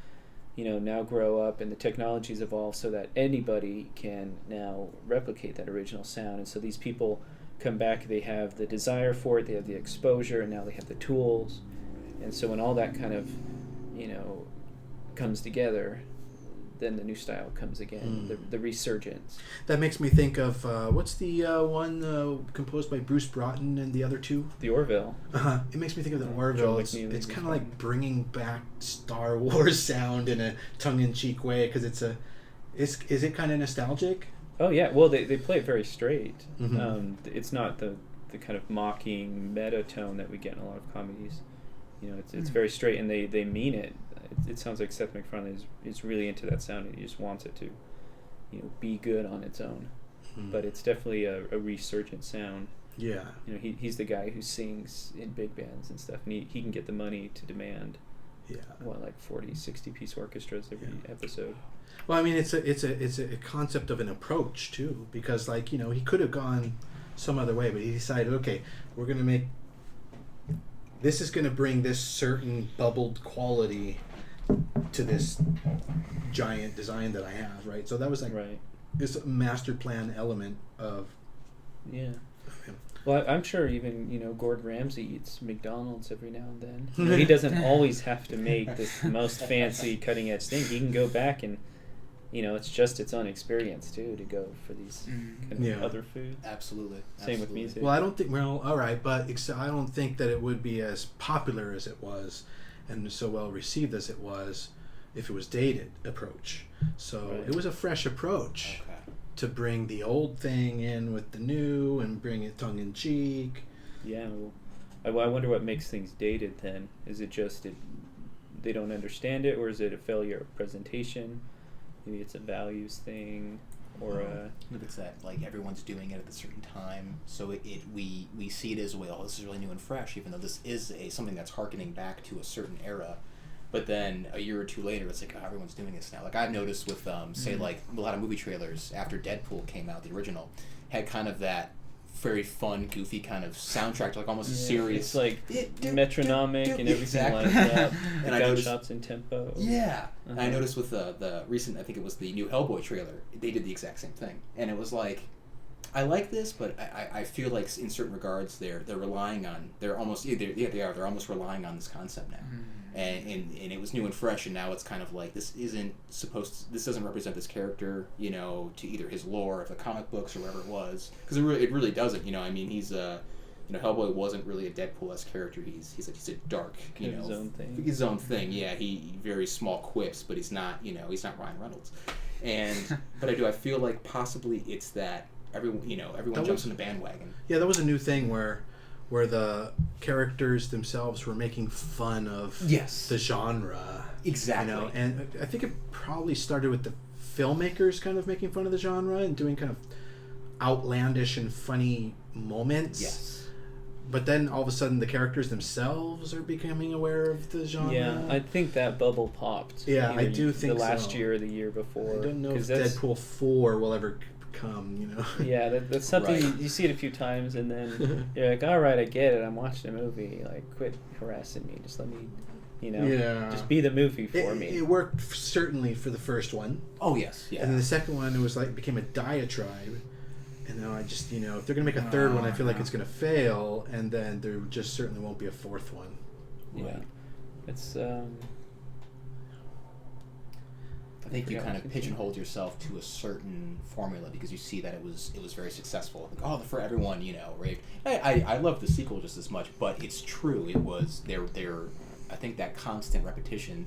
now grow up and the technologies evolve so that anybody can now replicate that original sound, and so these people come back, they have the desire for it, they have the exposure, and now they have the tools, and so when all that kind of comes together, then the new style comes again, the resurgence. That makes me think of what's the one composed by Bruce Broughton and the other two? The Orville. It makes me think of the Joel Orville. McNeely, It's kind of Bruce like bringing back Star Wars sound in a tongue-in-cheek way because is it kind of nostalgic? Oh yeah, well they play it very straight. Mm-hmm. It's not the kind of mocking meta tone that we get in a lot of comedies. It's very straight, and they mean it. It sounds like Seth MacFarlane is really into that sound, and he just wants it to, be good on its own. Mm. But it's definitely a resurgent sound. Yeah. He's the guy who sings in big bands and stuff, and he can get the money to demand. Yeah. Like 40, 60 piece orchestras every episode. Well, I mean, it's a concept of an approach too, because he could have gone some other way, but he decided, okay, we're gonna make. This is gonna bring this certain bubbled quality to this giant design that I have, right? So that was Right. this master plan element of. Yeah. him. Well, I'm sure even, Gordon Ramsay eats McDonald's every now and then. He doesn't always have to make this most fancy cutting edge thing. He can go back and, it's just its own experience too to go for these kind of other foods. Absolutely. Same with music. Well, I don't think all right, but I don't think that it would be as popular as it was, and so well received as it was, if it was dated approach. So Right. it was a fresh approach. Okay. To bring the old thing in with the new and bring it tongue in cheek. Yeah. Well, I wonder what makes things dated then. Is it just they don't understand it, or is it a failure of presentation? Maybe it's a values thing, or If it's that everyone's doing it at a certain time, so we see it as this is really new and fresh, even though this is something that's harkening back to a certain era. But then a year or two later, it's everyone's doing this now. I've noticed with a lot of movie trailers after Deadpool came out, the original had kind of that very fun, goofy kind of soundtrack, to almost a serious. It's like metronomic and everything exactly. like that. And The I noticed gunshots in tempo. Yeah, Uh-huh. I noticed with the recent, I think it was the new Hellboy trailer, they did the exact same thing, and it was I like this, but I feel like in certain regards they're relying on they're almost relying on this concept now, and it was new and fresh, and now it's kind of this doesn't represent this character, to either his lore of the comic books or whatever it was, because it really doesn't, I mean he's Hellboy wasn't really a Deadpool-esque character. He's a dark, His own thing. His own thing. Yeah, he very small quips, but he's not Ryan Reynolds. But I feel like possibly it's that everyone jumps on the bandwagon. Yeah, that was a new thing where the characters themselves were making fun of the genre. Exactly. And I think it probably started with the filmmakers kind of making fun of the genre and doing kind of outlandish and funny moments. Yes. But then all of a sudden the characters themselves are becoming aware of the genre. Yeah, I think that bubble popped. Yeah, I do think the last so. year or the year before. I don't know if Deadpool 4 will ever come, Yeah, that's something Right. you see it a few times, and then you're like, all right, I get it. I'm watching a movie. Quit harassing me. Just let me, just be the movie for me. It worked certainly for the first one. Oh yes. Yeah. And then the second one, it was became a diatribe. And now I just, if they're going to make a third one, I feel like it's going to fail, and then there just certainly won't be a fourth one. Yeah. It's I think you kind of pigeonholed yourself to a certain formula because you see that it was very successful. Like, oh, for everyone, right? I love the sequel just as much, but it's true. It was there. I think that constant repetition.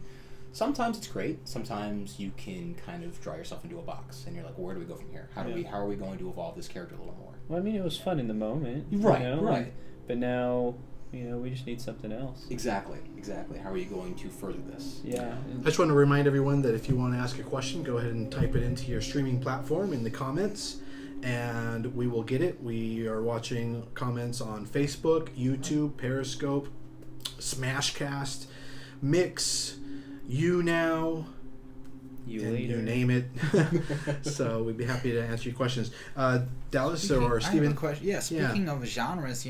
Sometimes it's great. Sometimes you can kind of draw yourself into a box, and you're like, well, where do we go from here? How are we going to evolve this character a little more? Well, I mean, it was fun in the moment, right? Right. But now, we just need something else. Exactly. How are you going to further this? Yeah. I just want to remind everyone that if you want to ask a question, go ahead and type it into your streaming platform in the comments, and we will get it. We are watching comments on Facebook, YouTube, Periscope, Smashcast, Mix, YouNow, you name it. So we'd be happy to answer your questions. Dallas or Steven? I have a question. Yeah, speaking of genres,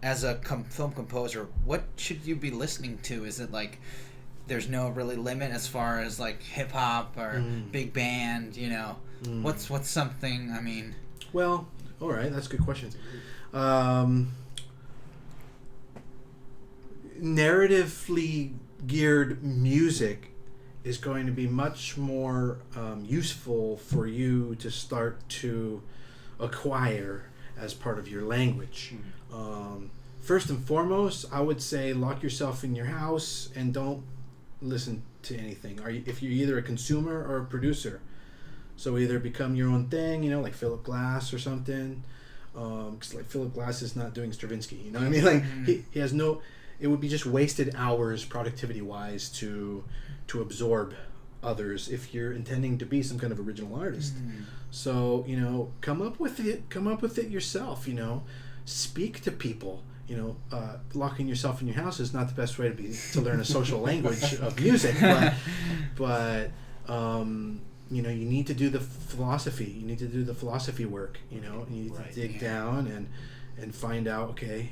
as a film composer, what should you be listening to? Is it like there's no really limit as far as like hip hop or big band? What's something? I mean, well, all right, that's a good question. Narratively geared music is going to be much more useful for you to start to acquire as part of your language. First and foremost, I would say lock yourself in your house and don't listen to anything. If you're either a consumer or a producer, so either become your own thing, like Philip Glass or something. Because like Philip Glass is not doing Stravinsky, you know what I mean? Like he has no. It would be just wasted hours, productivity-wise, to absorb others if you're intending to be some kind of original artist. So come up with it yourself. Speak to people. Locking yourself in your house is not the best way to learn a social language of music, but you need to do the philosophy. You need to do the philosophy work. You need to dig down and find out. Okay,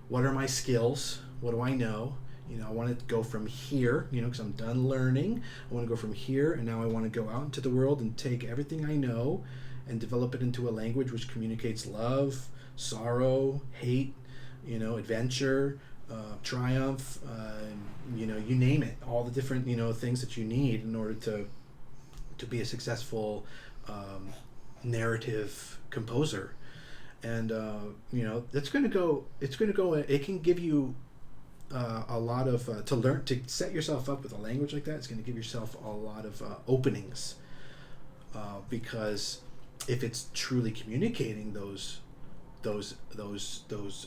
what are my skills? What do I know? I want to go from here, because I'm done learning. I want to go from here, and now I want to go out into the world and take everything I know and develop it into a language which communicates love, sorrow, hate, adventure, triumph, you name it. All the different, things that you need in order to be a successful narrative composer. And it can give you a lot of to learn, to set yourself up with a language like that. It's going to give yourself a lot of openings, because if it's truly communicating those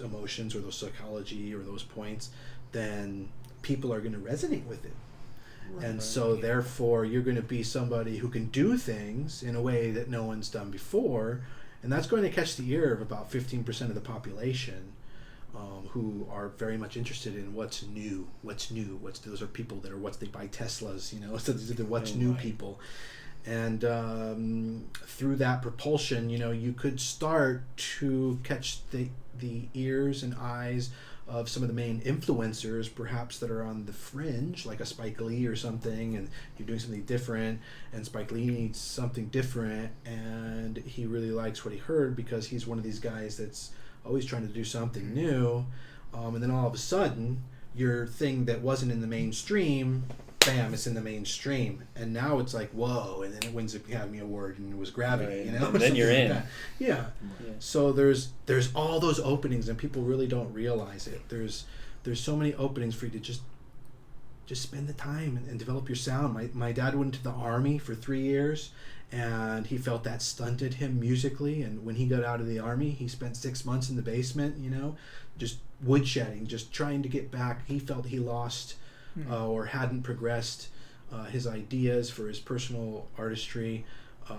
emotions or those psychology or those points, then people are going to resonate with it. Therefore you're going to be somebody who can do things in a way that no one's done before. And that's going to catch the ear of about 15% of the population, who are very much interested in what's new. Those are people that are they buy Teslas, so these are the what's new people. And through that propulsion, you could start to catch the ears and eyes of some of the main influencers, perhaps that are on the fringe, like a Spike Lee or something, and you're doing something different, and Spike Lee needs something different, and he really likes what he heard because he's one of these guys that's always trying to do something new, and then all of a sudden, your thing that wasn't in the mainstream, bam, it's in the mainstream, and now it's like, whoa, and then it wins the Academy Award, and it was Gravity, And then you're in. Yeah. So there's all those openings, and people really don't realize it. There's so many openings for you to just spend the time and develop your sound. My dad went to the Army for 3 years, and he felt that stunted him musically, and when he got out of the Army, he spent 6 months in the basement, just woodshedding, just trying to get back. He felt he lost or hadn't progressed his ideas for his personal artistry. He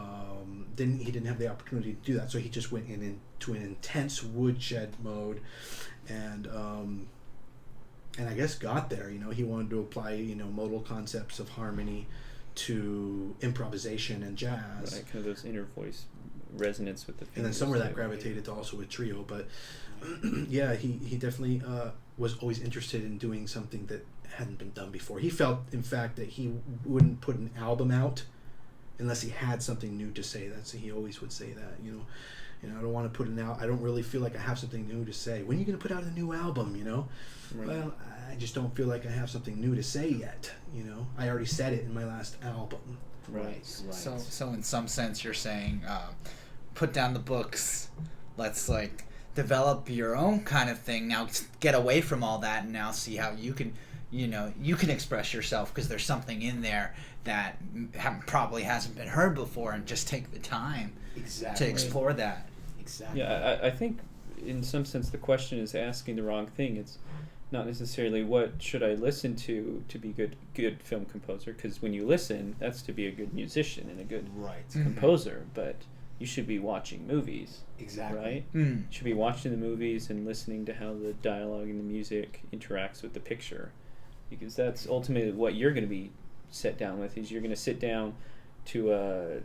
didn't have the opportunity to do that, so he just went into an intense woodshed mode, and I guess got there. He wanted to apply modal concepts of harmony to improvisation and jazz, right, kind of those inner voice resonance with the fingers. And then somewhere that gravitated to also a trio, but yeah, he definitely was always interested in doing something that hadn't been done before. He felt, in fact, that he wouldn't put an album out unless he had something new to say. He always would say that, I don't want to put it out. I don't really feel like I have something new to say. When are you going to put out a new album, Right. Well, I just don't feel like I have something new to say yet, I already said it in my last album. Right. So in some sense, you're saying, put down the books. Let's like develop your own kind of thing. Now get away from all that and now see how you can, you can express yourself because there's something in there that probably hasn't been heard before, and just take the time to explore that. Exactly. Yeah, I think in some sense the question is asking the wrong thing. It's not necessarily what should I listen to be good film composer, because when you listen, that's to be a good musician and a good composer, but you should be watching movies. Exactly. Right? You should be watching the movies and listening to how the dialogue and the music interacts with the picture, because that's ultimately what you're going to be set down with. Is you're going to sit down to a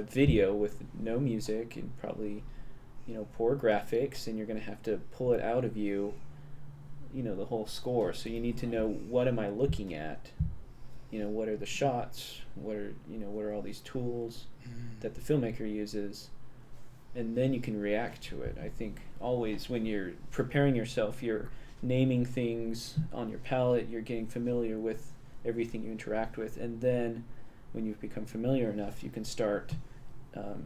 video with no music and probably poor graphics, and you're going to have to pull it out of you, the whole score. So you need to know, what am I looking at? What are the shots? What are all these tools that the filmmaker uses? And then you can react to it. I think always when you're preparing yourself, you're naming things on your palette, you're getting familiar with everything you interact with, and then when you've become familiar enough, you can start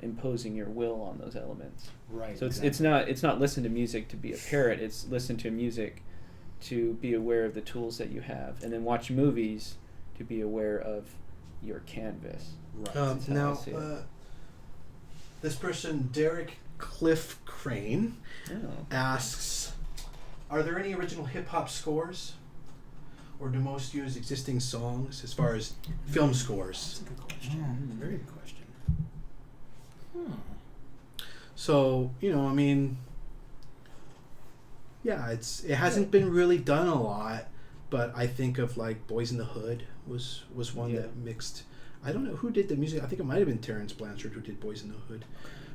imposing your will on those elements. Right. So it's not listen to music to be a parrot. It's listen to music to be aware of the tools that you have, and then watch movies to be aware of your canvas. Right. Now, this person, Derek Cliff Crane, asks, are there any original hip-hop scores? Or do most use existing songs as far as film scores? That's a good question. Very good question. So, it hasn't been really done a lot, but I think of like Boys in the Hood was one that mixed. I don't know who did the music. I think it might have been Terrence Blanchard who did Boys in the Hood,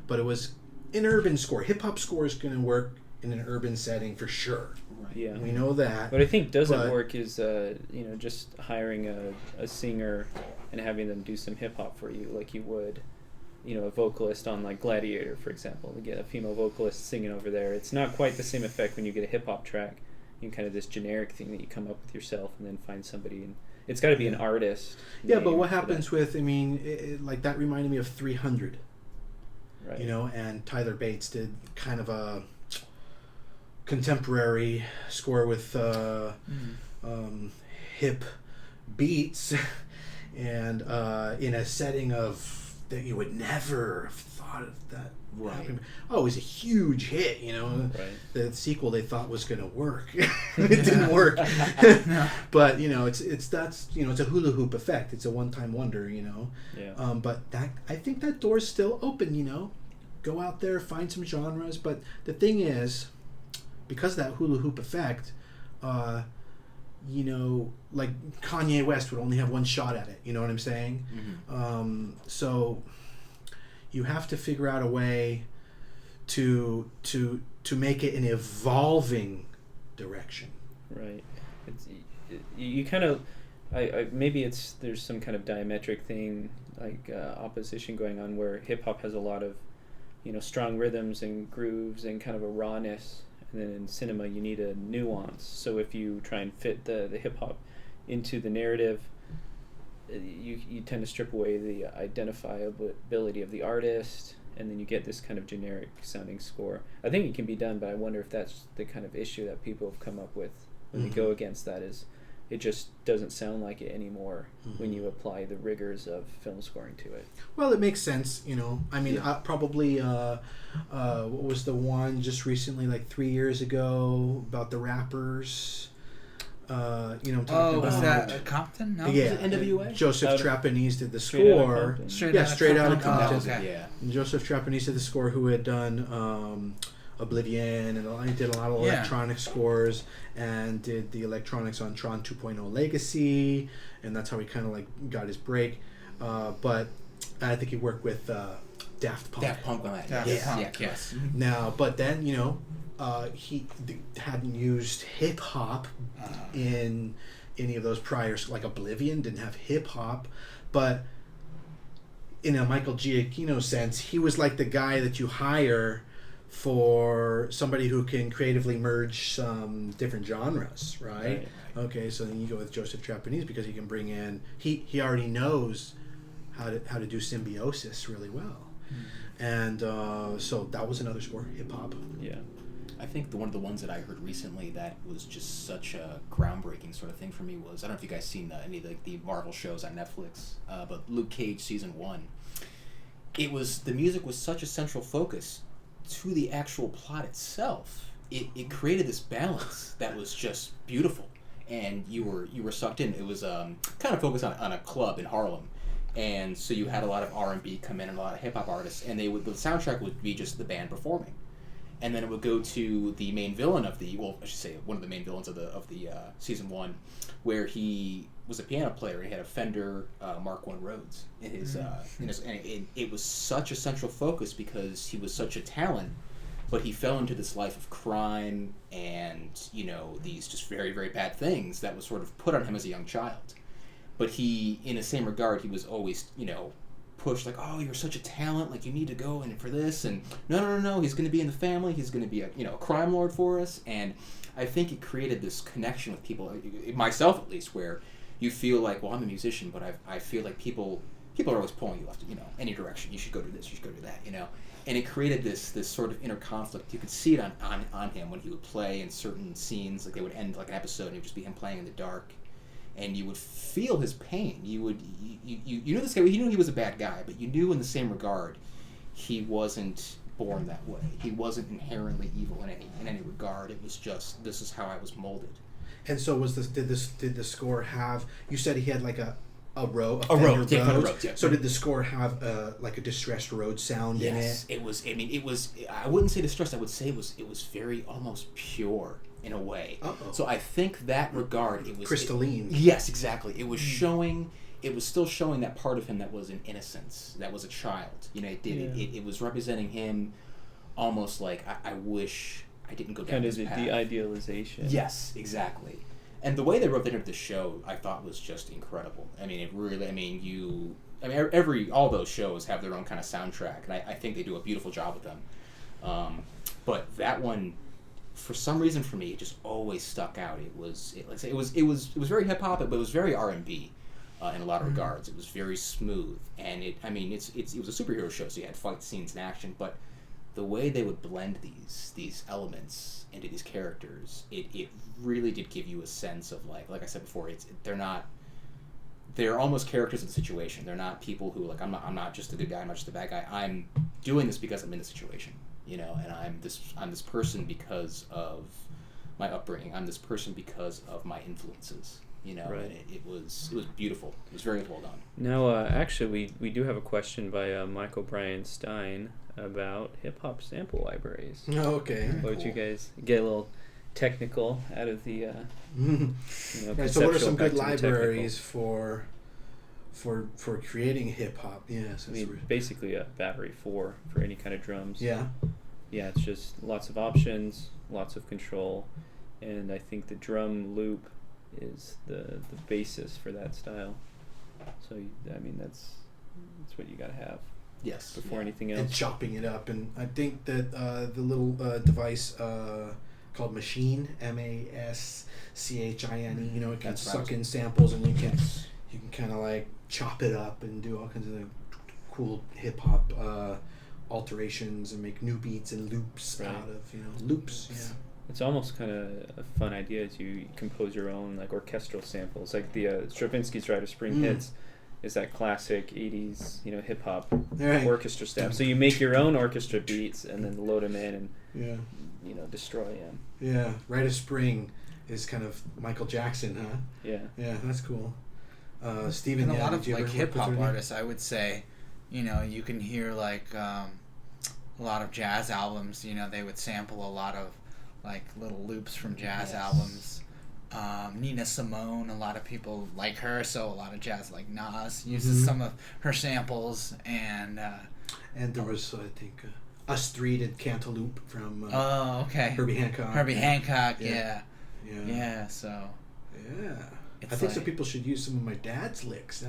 but it was an urban score. Hip hop score is going to work in an urban setting for sure. Right. Yeah, we know that. What I think doesn't work is just hiring a singer and having them do some hip hop for you, like you would, a vocalist on like Gladiator, for example. To get a female vocalist singing over there, it's not quite the same effect when you get a hip hop track. You kind of this generic thing that you come up with yourself and then find somebody, and it's got to be an artist. Yeah, but what happens with? Like that reminded me of 300. Right. And Tyler Bates did kind of a contemporary score with hip beats and in a setting of that you would never have thought of that. Right. Oh, it was a huge hit, Right. The sequel they thought was going to work. It didn't work. But, it's a hula hoop effect. It's a one-time wonder, Yeah. But I think that door's still open, Go out there, find some genres. But the thing is, because of that hula hoop effect, like Kanye West would only have one shot at it. You know what I'm saying? Mm-hmm. So you have to figure out a way to make it an evolving direction. Right. You kind of, maybe there's some kind of diametric thing, like opposition going on, where hip hop has a lot of, strong rhythms and grooves and kind of a rawness. And then in cinema, you need a nuance. So if you try and fit the hip hop into the narrative, you tend to strip away the identifiability of the artist, and then you get this kind of generic sounding score. I think it can be done, but I wonder if that's the kind of issue that people have come up with when they go against that, is it just doesn't sound like it anymore when you apply the rigors of film scoring to it. Well, it makes sense, probably what was the one just recently, like 3 years ago, about the rappers? I'm talking about. Was that Compton? No? Yeah, NWA? Joseph Trapanese did the score. Straight out of Compton. Okay. Yeah. And Joseph Trapanese did the score, who had done Oblivion, and he did a lot of electronic scores, and did the electronics on Tron 2.0 Legacy, and that's how he kind of like got his break. But I think he worked with Daft Punk. Daft Punk on that. Daft Punk, Yeah. yes. Now, but then he hadn't used hip hop in any of those prior, like Oblivion didn't have hip hop, but in a Michael Giacchino sense, he was like the guy that you hire for somebody who can creatively merge some different genres, right? Okay, so then you go with Joseph Trapanese because he can bring in, he already knows how to do symbiosis really well. And so that was another score, hip hop. Yeah. I think one of the ones that I heard recently that was just such a groundbreaking sort of thing for me was, I don't know if you guys seen any of the Marvel shows on Netflix, but Luke Cage season 1. The music was such a central focus to the actual plot itself. It created this balance that was just beautiful, and you were sucked in. It was kind of focused on a club in Harlem. And so you had a lot of R&B come in and a lot of hip hop artists, and the soundtrack would be just the band performing, and then it would go to the main villain of one of the main villains of the season 1, where he was a piano player. He had a Fender Mark I Rhodes in his and it was such a central focus because he was such a talent, but he fell into this life of crime and these just very, very bad things that was sort of put on him as a young child. But he, in the same regard, he was always, pushed like, oh, you're such a talent, like you need to go in for this, and no, he's going to be in the family, he's going to be a crime lord for us. And I think it created this connection with people, myself at least, where you feel like, well, I'm a musician, but I feel like people are always pulling you left, any direction. You should go do this, you should go do that, And it created this sort of inner conflict. You could see it on him when he would play in certain scenes, like they would end like an episode and it would just be him playing in the dark. And you would feel his pain. You knew this guy. You knew he was a bad guy, but you knew in the same regard, he wasn't born that way. He wasn't inherently evil in any regard. It was just, this is how I was molded. And so did the score have? You said he had like a Rhodes. Yeah. So did the score have like a distressed Rhodes sound in it? Yes, it was. I mean, it was. I wouldn't say distressed. I would say it was very almost pure. In a way. Uh-oh. So I think that regard, it was crystalline. Yes, exactly. It was showing. It was still showing that part of him that was in innocence, that was a child. It was representing him, almost like I wish I didn't go down this path. Kind of the idealization. Yes, exactly. And the way they wrote that into the show, I thought was just incredible. I mean, it really. All those shows have their own kind of soundtrack, and I think they do a beautiful job with them. But that one, for some reason, for me, it just always stuck out. It was very hip hop, but it was very R&B in a lot of regards. It was very smooth, and it was a superhero show, so you had fight scenes and action. But the way they would blend these elements into these characters, it really did give you a sense of like I said before, they're almost characters of the situation. They're not people who like I'm not just a good guy. I'm not just a bad guy. I'm doing this because I'm in the situation. And I'm this person because of my upbringing. I'm this person because of my influences. Right. And it was beautiful. It was very well done. Now, actually, we do have a question by Michael Brian Stein about hip hop sample libraries. Oh, okay. What would you guys get a little technical out of the? Right. So, what are some good libraries for creating hip hop? Yes. Basically a battery for any kind of drums. Yeah. Yeah, it's just lots of options, lots of control, and I think the drum loop is the basis for that style. So that's what you gotta have. Yes. Before anything else. And chopping it up, and I think that the little device called Machine, MASCHINE, it can suck in samples, and you can kind of like chop it up and do all kinds of cool hip hop alterations and make new beats and loops out of loops. Yeah. It's almost kind of a fun idea to compose your own like orchestral samples, like the Stravinsky's Rite of Spring Hits is that classic 80s hip hop orchestra stuff. So you make your own orchestra beats and then load them in and destroy them. Yeah, Rite of Spring is kind of Michael Jackson, huh? Yeah, that's cool. Steven, and a lot of like hip hop artists, I would say, you can hear like a lot of jazz albums. They would sample a lot of like little loops from jazz albums. Nina Simone, a lot of people like her, so a lot of jazz like Nas uses some of her samples, and there was I think Us Three did Cantaloupe from Herbie Hancock. So I think some people should use some of my dad's licks.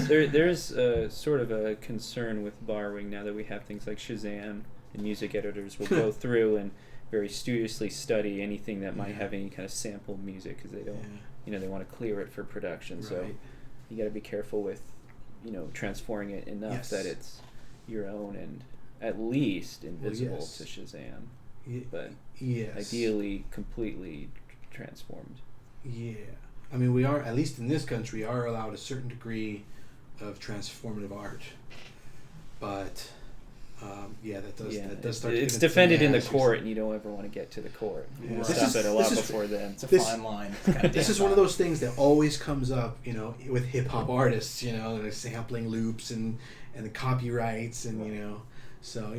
There's sort of a concern with borrowing now that we have things like Shazam, and music editors will go through and very studiously study anything that might have any kind of sample music because they don't, they want to clear it for production. Right. So you got to be careful with transforming it enough Yes. that it's your own and at least invisible yes. to Shazam, but yes. ideally completely transformed. Yeah. I mean, we are, at least in this country, are allowed a certain degree of transformative art. But, that does start to It's get defended in the issues. court, and you don't ever want to get to the court. Yeah. You This stop is- it a lot this is- before then. It's a This- fine line. It's kinda This damn is one of fine. those things that always comes up, with hip hop artists, the sampling loops and the copyrights and so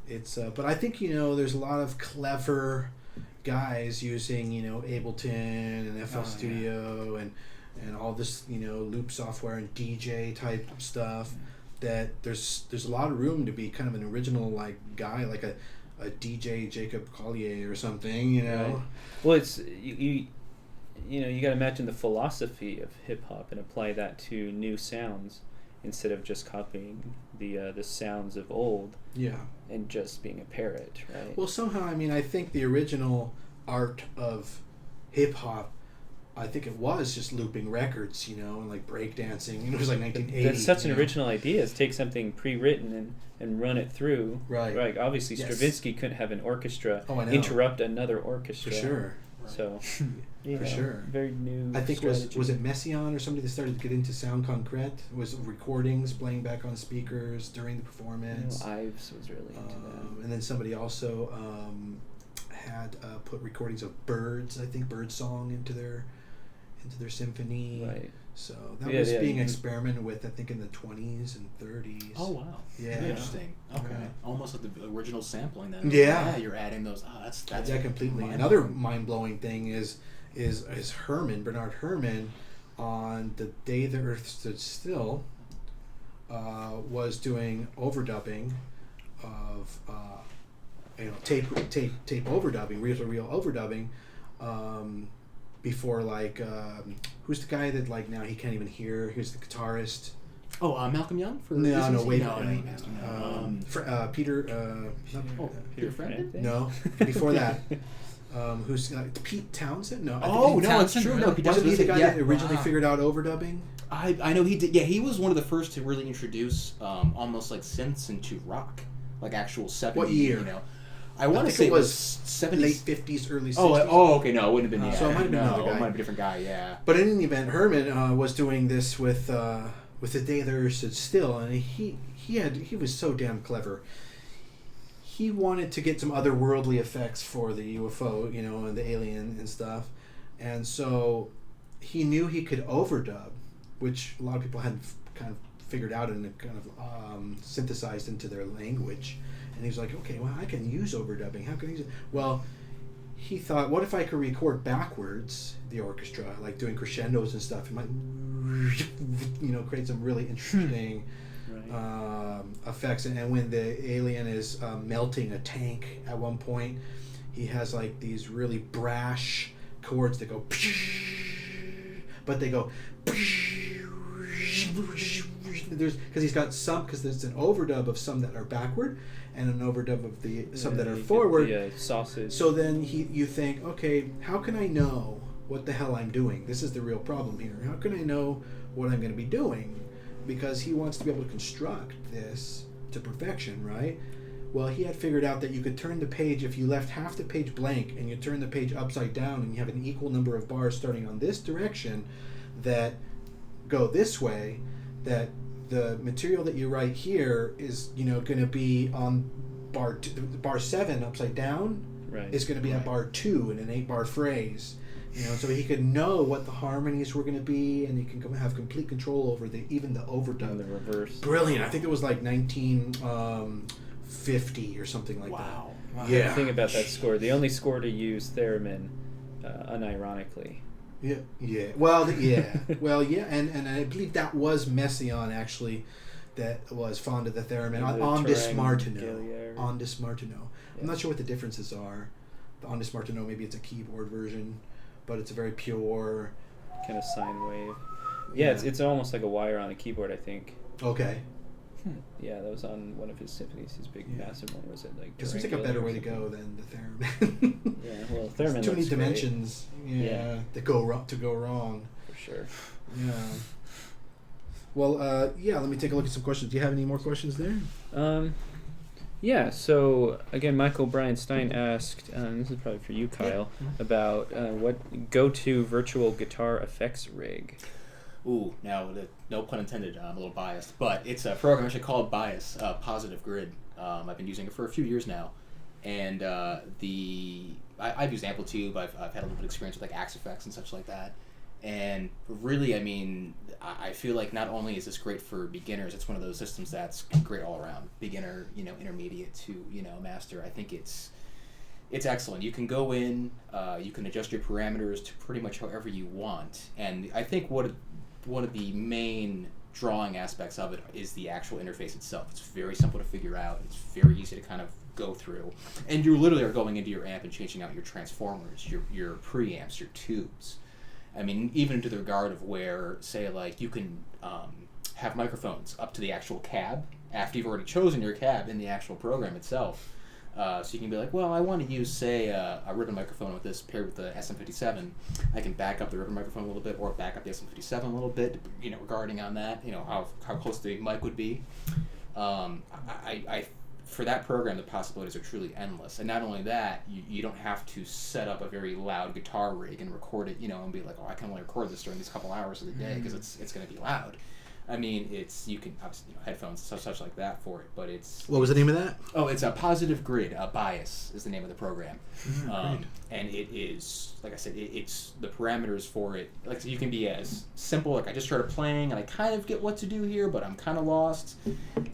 it's but I think there's a lot of clever guys using Ableton and FL Studio and all this loop software and DJ type stuff that there's a lot of room to be kind of an original like guy like a DJ Jacob Collier or something Right. Well, it's you got to imagine the philosophy of hip hop and apply that to new sounds instead of just copying the sounds of old yeah. and just being a parrot, right? Well, somehow, I think the original art of hip hop, I think it was just looping records, and like breakdancing. It was like 1980. That's such an original idea. Is take something pre-written and run it through. Right. Right. Obviously, Yes. Stravinsky couldn't have an orchestra Oh, I know. interrupt another orchestra. For sure. So, For sure. very new. I think strategy. was it Messiaen or somebody that started to get into sound concrete? Was recordings playing back on speakers during the performance? Ives was really into that. And then somebody also had put recordings of birds. I think bird song into their symphony. Right. So that was being experimented with, I think, in the 20s and 30s. Oh wow! Yeah. Interesting. Okay, Yeah. almost like the original sampling. Then. Yeah. You're adding those. Oh, that's Yeah, completely. mind-blowing. Another mind-blowing thing is Bernard Herrmann, on The Day the Earth Stood Still, was doing overdubbing of tape overdubbing, reel-to-reel overdubbing, before who's the guy that now he can't even hear? Who's the guitarist? Oh, Malcolm Young for Wait. Peter. Peter Frampton? No, before that. Who's Pete Townsend? No. It's true. No, Wasn't he the guy that originally figured out overdubbing? I know he did. Yeah, he was one of the first to really introduce almost like synths into rock, like actual 70s. What year? I want to say it was 70s. Late 50s, early 60s. Okay, no, it wouldn't have been. So it might have been another guy. It might have been a different guy. Yeah. But in any event, Herman was doing this with The Day the Earth Stood Still, and he was so damn clever. He wanted to get some otherworldly effects for the UFO, and the alien and stuff, and so he knew he could overdub, which a lot of people hadn't kind of figured out and kind of synthesized into their language. And he was like, okay, well, I can use overdubbing. How can I use it? Well, he thought, what if I could record backwards the orchestra, like doing crescendos and stuff? It might, create some really interesting effects. And when the alien is melting a tank at one point, he has like these really brash chords that go, but they go. Because there's an overdub of some that are backward and an overdub of some that are forward. Sausage. So then you think, okay, how can I know what the hell I'm doing? This is the real problem here. How can I know what I'm going to be doing? Because he wants to be able to construct this to perfection, right? Well, he had figured out that you could turn the page, if you left half the page blank and you turn the page upside down and you have an equal number of bars starting on this direction that go this way, that the material that you write here is, going to be on bar 7 upside down. Right. Is going to be at bar 2 in an 8-bar phrase. So he could know what the harmonies were going to be, and he can have complete control over even the overdub. And the reverse. Brilliant. I think it was like 1950 or something like that. Wow. Yeah. The thing about that score, the only score to use theremin, unironically. Yeah. Well, yeah. Well, yeah, and I believe that was Messiaen actually, that was fond of the theremin on this Martineau. On this Martineau. Yeah. I'm not sure what the differences are. The on this Martineau, maybe it's a keyboard version, but it's a very pure kind of sine wave. Yeah. It's almost like a wire on a keyboard, I think. Okay. Yeah, that was on one of his symphonies. His big, massive one. Was it like? It seems like a better way to go than the theremin. Yeah, well, theremin. Too many looks dimensions. Great. Yeah. That go wrong. For sure. Yeah. Well, yeah. Let me take a look at some questions. Do you have any more questions there? Yeah, so again, Michael Brian Stein asked, and this is probably for you, Kyle, about what go-to virtual guitar effects rig. Ooh, now, no pun intended, I'm a little biased, but it's a program actually called Bias, Positive Grid. I've been using it for a few years now, and I've used Amplitude, I've had a little bit of experience with like Axe Effects and such like that, and really, I mean, I feel like not only is this great for beginners, it's one of those systems that's great all around. Beginner, intermediate to, master. I think it's excellent. You can go in, you can adjust your parameters to pretty much however you want. And I think one of the main drawing aspects of it is the actual interface itself. It's very simple to figure out. It's very easy to kind of go through. And you literally are going into your amp and changing out your transformers, your preamps, your tubes. I mean, even to the regard of where, say, like, you can have microphones up to the actual cab after you've already chosen your cab in the actual program itself. So you can be like, well, I want to use, say, a ribbon microphone with this paired with the SM57. I can back up the ribbon microphone a little bit or back up the SM57 a little bit, regarding on that, how close the mic would be. For that program, the possibilities are truly endless. And not only that, you don't have to set up a very loud guitar rig and record it, and be like, oh, I can only record this during these couple hours of the day because it's going to be loud. I mean, you can obviously, headphones, such like that for it, but it's... What was the name of that? Oh, it's a Positive Grid. Bias is the name of the program. And it is, like I said, it's the parameters for it. Like, so you can be as simple, like I just started playing and I kind of get what to do here, but I'm kind of lost.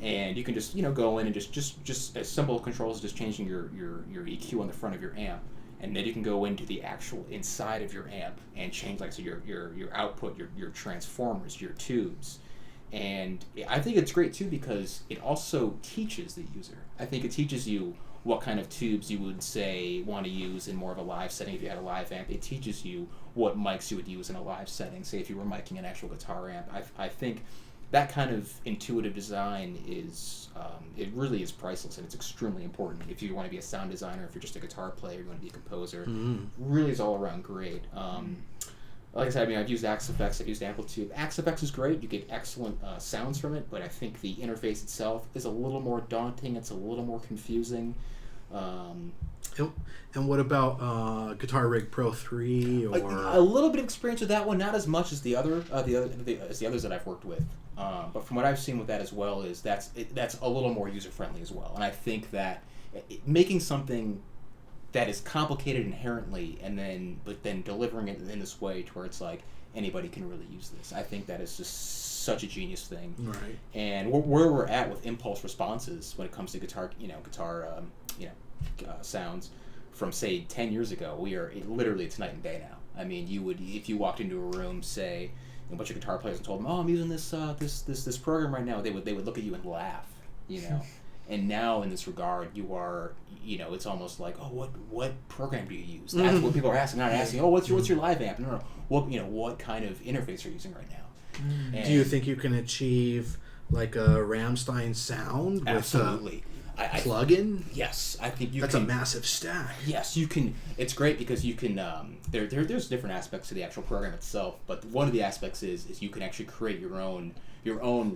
And you can just, go in and just as simple controls as just changing your EQ on the front of your amp. And then you can go into the actual inside of your amp and change, like, so your output, your transformers, your tubes. And I think it's great, too, because it also teaches the user. I think it teaches you what kind of tubes you would, say, want to use in more of a live setting if you had a live amp. It teaches you what mics you would use in a live setting, say if you were micing an actual guitar amp. I think that kind of intuitive design is, it really is priceless, and it's extremely important if you want to be a sound designer, if you're just a guitar player, you want to be a composer. Really is all around great. Like I said, I mean, I've used Axe Effects, I've used Amplitude. Axe Effects is great, you get excellent sounds from it, but I think the interface itself is a little more daunting, it's a little more confusing. And what about Guitar Rig Pro 3 or a little bit of experience with that one, not as much as the others that I've worked with. But from what I've seen with that as well is that's a little more user friendly as well. And I think that making something that is complicated inherently but then delivering it in this way to where it's like anybody can really use this. I think that is just such a genius thing. Right. And where we're at with impulse responses when it comes to guitar sounds from, say, 10 years ago, it's night and day now. I mean, if you walked into a room, say, a bunch of guitar players and told them, oh, I'm using this program right now, they would look at you and laugh, And now in this regard, you are, it's almost like, oh, what program do you use? That's what people are asking, not asking, oh, what's your live amp? No. What kind of interface are you using right now? Do you think you can achieve like a Rammstein sound absolutely. with a plug-in? Yes, I think that's a massive stack. Yes, you can. It's great because you can. There's different aspects to the actual program itself, but one of the aspects is you can actually create your own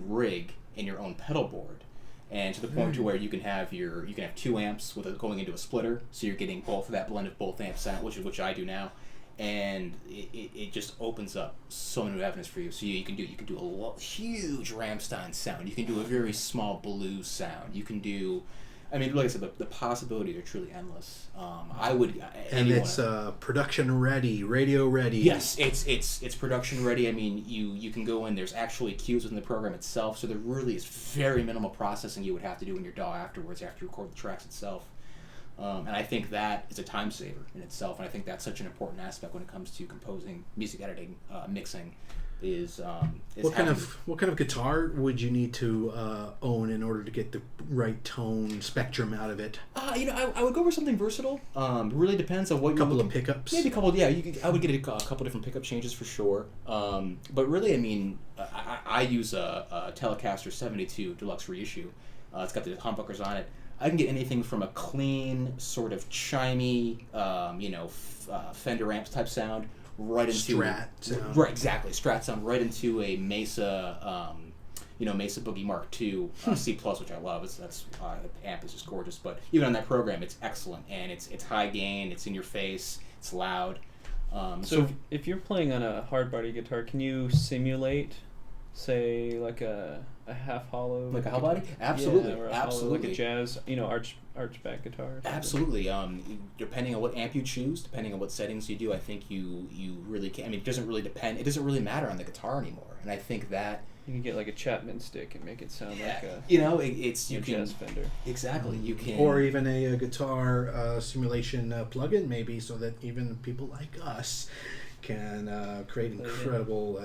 rig and your own pedal board. And to the point to where you can have 2 amps going into a splitter, so you're getting both of that blend of both amp sound, which I do now, and it just opens up so many new avenues for you. So you can do a huge Rammstein sound, you can do a very small blues sound, you can do, I mean, like I said, the possibilities are truly endless. And it's production ready, radio ready. Yes, it's production ready. I mean, you can go in. There's actually cues within the program itself, so there really is very minimal processing you would have to do in your DAW afterwards after you record the tracks itself. And I think that is a time saver in itself, and I think that's such an important aspect when it comes to composing, music editing, mixing. What kind of guitar would you need to own in order to get the right tone spectrum out of it? I would go for something versatile. Really depends on what you're looking. Couple of pickups. Maybe a couple. Yeah, I would get a couple different pickup changes for sure. But really, I mean, I use a Telecaster 72 Deluxe Reissue. It's got the humbuckers on it. I can get anything from a clean, sort of chimey, Fender amps type sound right into Strat sound. Right, exactly. Strat sound right into a Mesa Mesa Boogie Mark II C+, which I love. That's the amp is just gorgeous. But even on that program, it's excellent, and it's high gain, it's in your face, it's loud. So if you're playing on a hard body guitar, can you simulate, say, like a half hollow, like a hollow body? Absolutely, or absolutely, like a jazz, arch back guitar. Absolutely. Depending on what amp you choose, depending on what settings you do, I think you really can. I mean, it doesn't really depend. It doesn't really matter on the guitar anymore, and I think that you can get like a Chapman stick and make it sound like a it's you can jazz Fender. Exactly. You can, or even a guitar simulation plugin, maybe, so that even people like us can create incredible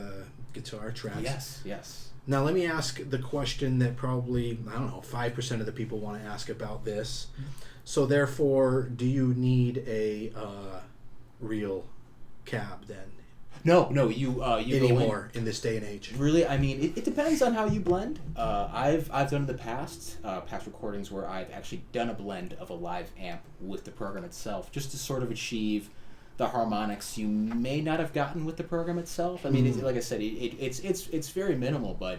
guitar tracks. Yes. Now let me ask the question that probably 5% of the people want to ask about this. So therefore, do you need a real cab then? No, you anymore in this day and age. Really, I mean, it depends on how you blend. I've done in the past recordings where I've actually done a blend of a live amp with the program itself, just to sort of achieve the harmonics you may not have gotten with the program itself. I mean, like I said, it's very minimal, but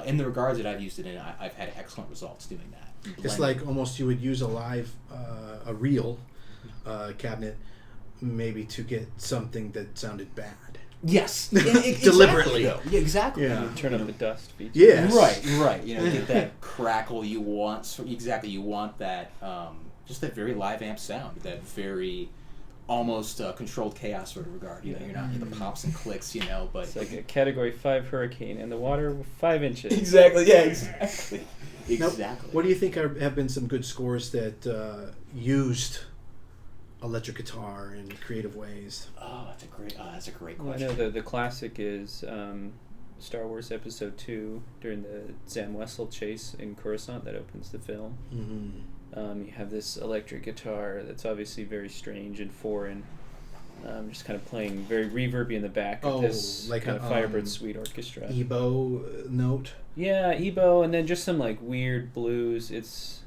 in the regards that I've used it in, I've had excellent results doing that. Blending. It's like almost you would use a real cabinet, maybe to get something that sounded bad. Yes, deliberately. Exactly. Yeah, exactly. Yeah. You turn up the dust feature. Yes. Right. Get that crackle you want. So exactly, you want that. Just that very live amp sound. That very almost controlled chaos sort of regard. You're not the pops and clicks. But it's like a Category 5 hurricane in the water 5 inches. Exactly. Yeah. Exactly. Now, what do you think have been some good scores that used electric guitar in creative ways? Oh, that's a great question. Well, I know the classic is Star Wars Episode 2 during the Zam Wessel chase in Coruscant that opens the film. Mm-hmm. You have this electric guitar that's obviously very strange and foreign, just kind of playing very reverby in the back of this like kind of Firebird Suite orchestra. EBow note? Yeah, EBow, and then just some like weird blues. It's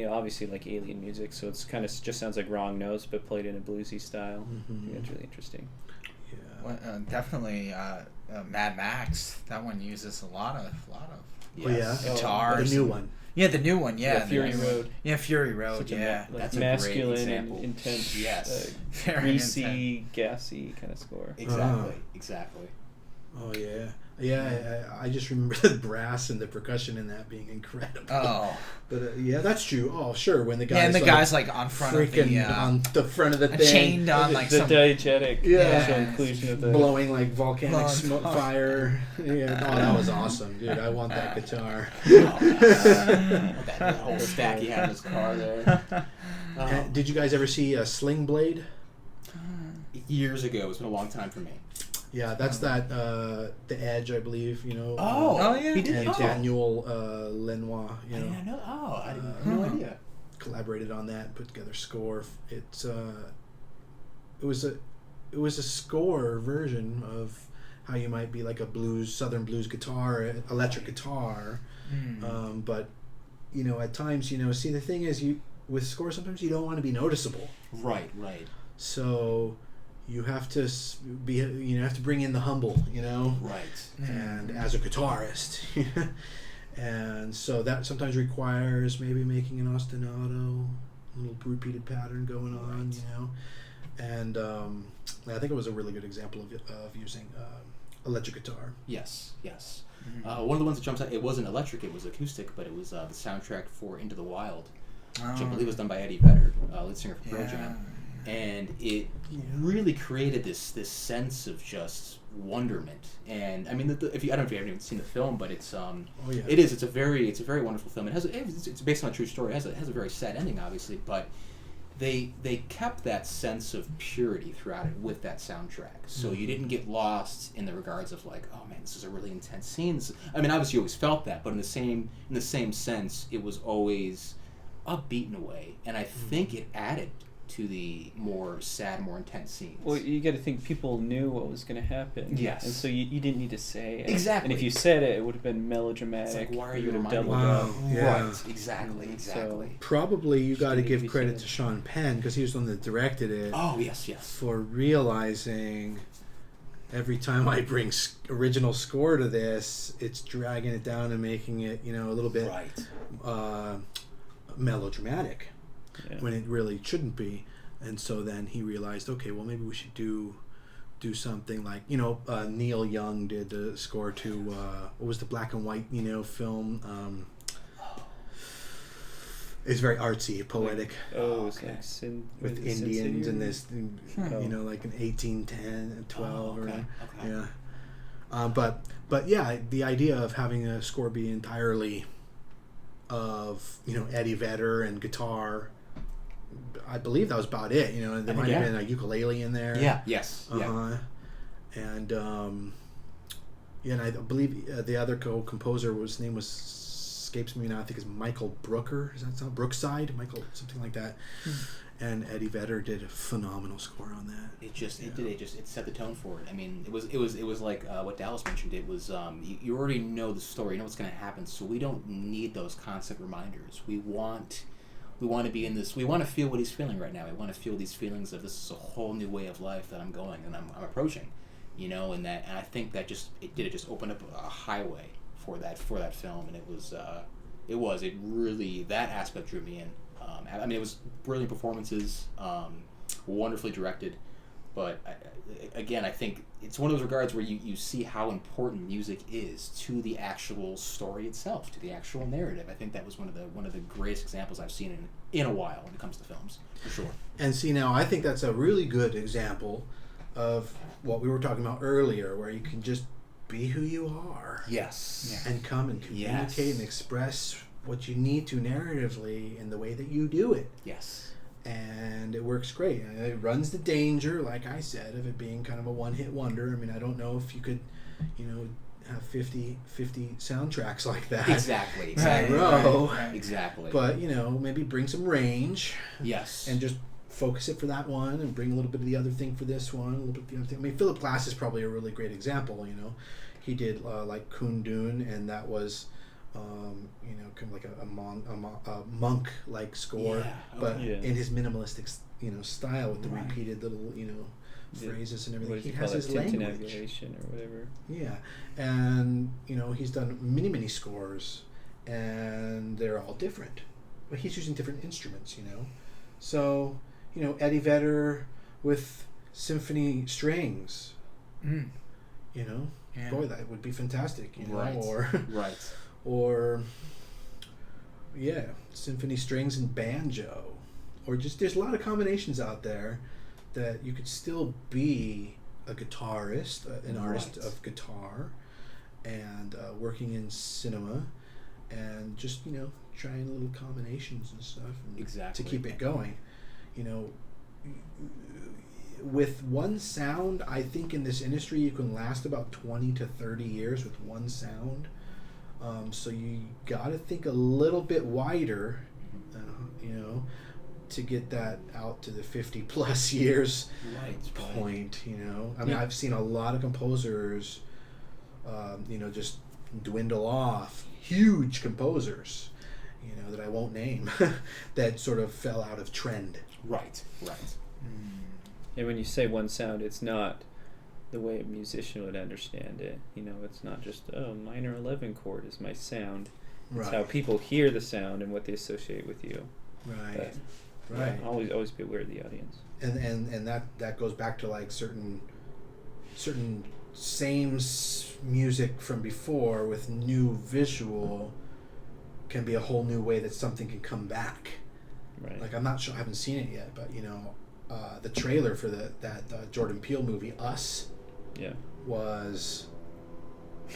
obviously like alien music, so it's kind of just sounds like wrong notes but played in a bluesy style. I think that's really interesting. Yeah, well, definitely Mad Max. That one uses a lot of guitars. The new one. Yeah, the new one. Yeah, Fury Road. Yeah, Fury Road. Such that's masculine a great example. and intense. Yes, very greasy, gassy kind of score. Exactly. Oh yeah. I just remember the brass and the percussion in that being incredible. Oh, but that's true. Oh, sure. When the guys and the guy's like on front of the on the front of the thing, chained on like the some diegetic inclusion of the blowing like volcanic smoke fire. Yeah, that was awesome, dude. I want that guitar. That whole stack he had in his car there. Did you guys ever see a Sling Blade? Years ago. It's been a long time for me. Yeah, that's that the Edge, I believe. Oh yeah. He did. And Daniel Lenoir. I didn't know. I didn't no idea. Collaborated on that, put together score. It was a score version of how you might be like a Southern blues guitar, electric guitar. But at times, see, the thing is, with score sometimes you don't want to be noticeable. Right. So you have to bring in the humble, Right. And as a guitarist, and so that sometimes requires maybe making an ostinato, a little repeated pattern going on, And I think it was a really good example of using electric guitar. Yes. One of the ones that jumps out, it wasn't electric, it was acoustic, but it was the soundtrack for Into the Wild, which I believe was done by Eddie Vedder, lead singer for Pearl Jam. And it really created this sense of just wonderment. And I mean, I don't know if you haven't even seen the film, but it's it's a very wonderful film. It's based on a true story. It has a very sad ending, obviously, but they kept that sense of purity throughout it with that soundtrack. So you didn't get lost in the regards of like, oh man, this is a really intense scene. I mean, obviously you always felt that, but in the same sense, it was always upbeat in a way, and I think it added to the more sad, more intense scenes. Well, you got to think people knew what was going to happen. Yes. And so you didn't need to say it. Exactly. And if you said it, it would have been melodramatic. It's like, why are you would have reminding doubled me? up. Yeah. Right. Exactly. So, Probably you got to didn't need to give be credit said. to Sean Penn because he was the one that directed it. Oh yes. For realizing every time I bring original score to this, it's dragging it down and making it, a little bit melodramatic when it really shouldn't be. And so then he realized, okay, well, maybe we should do something like, Neil Young did the score to what was the black and white film. It's very artsy, poetic. It's okay. Like with Indians and this, like in 1810, 12 or yeah. But yeah, the idea of having a score be entirely of Eddie Vedder and guitar. I believe that was about it. There might have been a ukulele in there. Yeah. Yes. And and I believe the other composer his name escapes me now. I think it's Michael Brooker. Does that sound Brookside? Michael something like that. And Eddie Vedder did a phenomenal score on that. It set the tone for it. I mean, it was like what Dallas mentioned. It was you already know the story, you know what's going to happen, so we don't need those constant reminders. We want to be in this. We want to feel what he's feeling right now. We want to feel these feelings of this is a whole new way of life that I'm going and I'm approaching, and I think that just opened up a highway for that film, and it really that aspect drew me in. I mean, it was brilliant performances, wonderfully directed, but again, I think it's one of those regards where you see how important music is to the actual story itself, to the actual narrative. I think that was one of the greatest examples I've seen in a while when it comes to films, for sure. And see, now I think that's a really good example of what we were talking about earlier, where you can just be who you are. Yes. And come and communicate and express what you need to narratively in the way that you do it. Yes. And it works great. And it runs the danger, like I said, of it being kind of a one-hit wonder. I mean, I don't know if you could, have 50 soundtracks like that. Exactly. In a row. Right. Exactly. But, maybe bring some range. Yes. And just focus it for that one and bring a little bit of the other thing for this one, a little bit of the other thing. I mean, Philip Glass is probably a really great example, He did like Kundun, and that was kind of like a monk-like score, but in his minimalistic, style with the repeated little, phrases and everything. He has his language. Or whatever. Yeah, and he's done many scores, and they're all different, but he's using different instruments. So Eddie Vedder with symphony strings. Boy, that would be fantastic. Right. Or right. Or symphony strings and banjo, or just there's a lot of combinations out there that you could still be a guitarist, an artist of guitar, and working in cinema, and just trying little combinations and stuff, and to keep it going. With one sound, I think in this industry you can last about 20 to 30 years with one sound. So you got to think a little bit wider, to get that out to the 50 plus years point. I mean, I've seen a lot of composers, just dwindle off. Huge composers, that I won't name, that sort of fell out of trend. Right. And when you say one sound, it's not the way a musician would understand it. It's not just, minor 11 chord is my sound. It's how people hear the sound and what they associate with you. Right. But, right. Always be aware of the audience. And that goes back to like certain same music from before with new visual can be a whole new way that something can come back. Right. Like, I'm not sure, I haven't seen it yet, but the trailer for that Jordan Peele movie Us was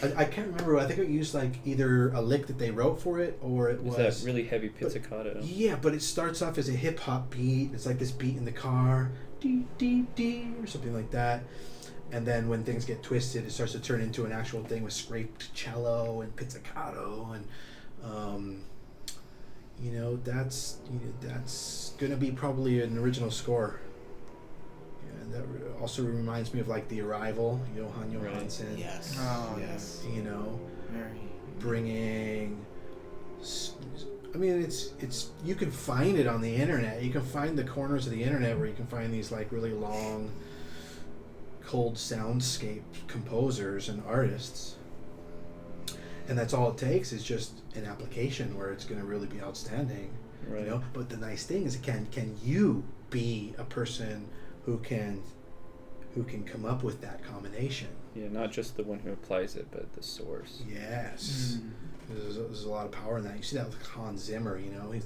I can't remember. I think it used like either a lick that they wrote for it, or it was that really heavy pizzicato. Yeah, but it starts off as a hip hop beat. It's like this beat in the car, dee dee dee, or something like that. And then when things get twisted, it starts to turn into an actual thing with scraped cello and pizzicato, and that's gonna be probably an original score. And that also reminds me of like The Arrival, Johan Johansson. Yes. Oh yes. Bringing. I mean, it's you can find it on the internet. You can find the corners of the internet where you can find these like really long, cold soundscape composers and artists. And that's all it takes is just an application where it's going to really be outstanding. Right. You know? But the nice thing is, can you be a person who can come up with that combination? Yeah, not just the one who applies it, but the source. Yes. There's a lot of power in that. You see that with Hans Zimmer, you know. He's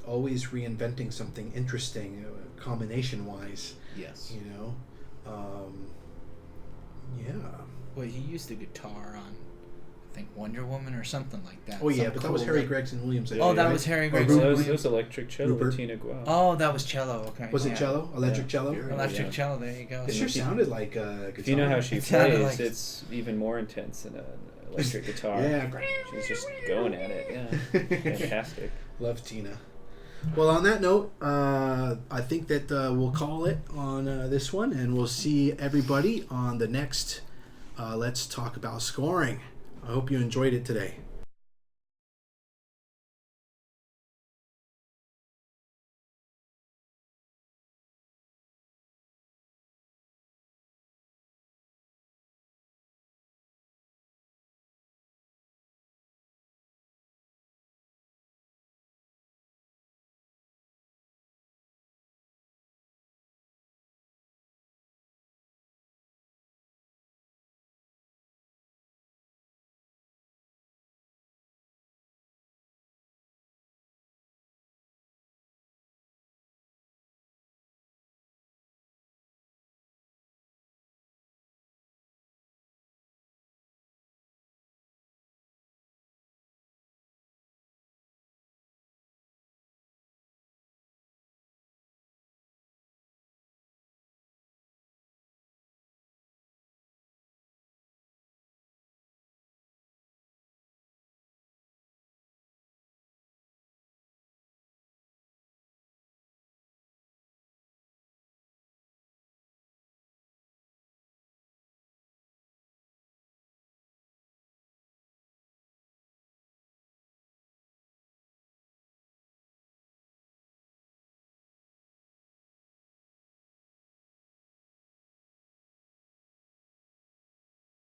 always reinventing something interesting, combination-wise. Yes. You know? Yeah. Well, he used the guitar on, I think, Wonder Woman or something like that. Oh, yeah, Some but that was cool, Harry like- Gregson Williams. Oh, that right? was Harry Or Gregson So Rupert- it was electric cello Rupert. with Tina Guo. Oh, that was cello. Okay. Was yeah. it cello? Electric cello? Electric Yeah. cello. There you go. It sure sounded like a guitar. If you know how she It sounded plays, like- it's even more intense than an electric guitar. Yeah. She's just going at it. Yeah. Fantastic. Love Tina. Well, on that note, I think that we'll call it on this one, and we'll see everybody on the next Let's Talk About Scoring. I hope you enjoyed it today.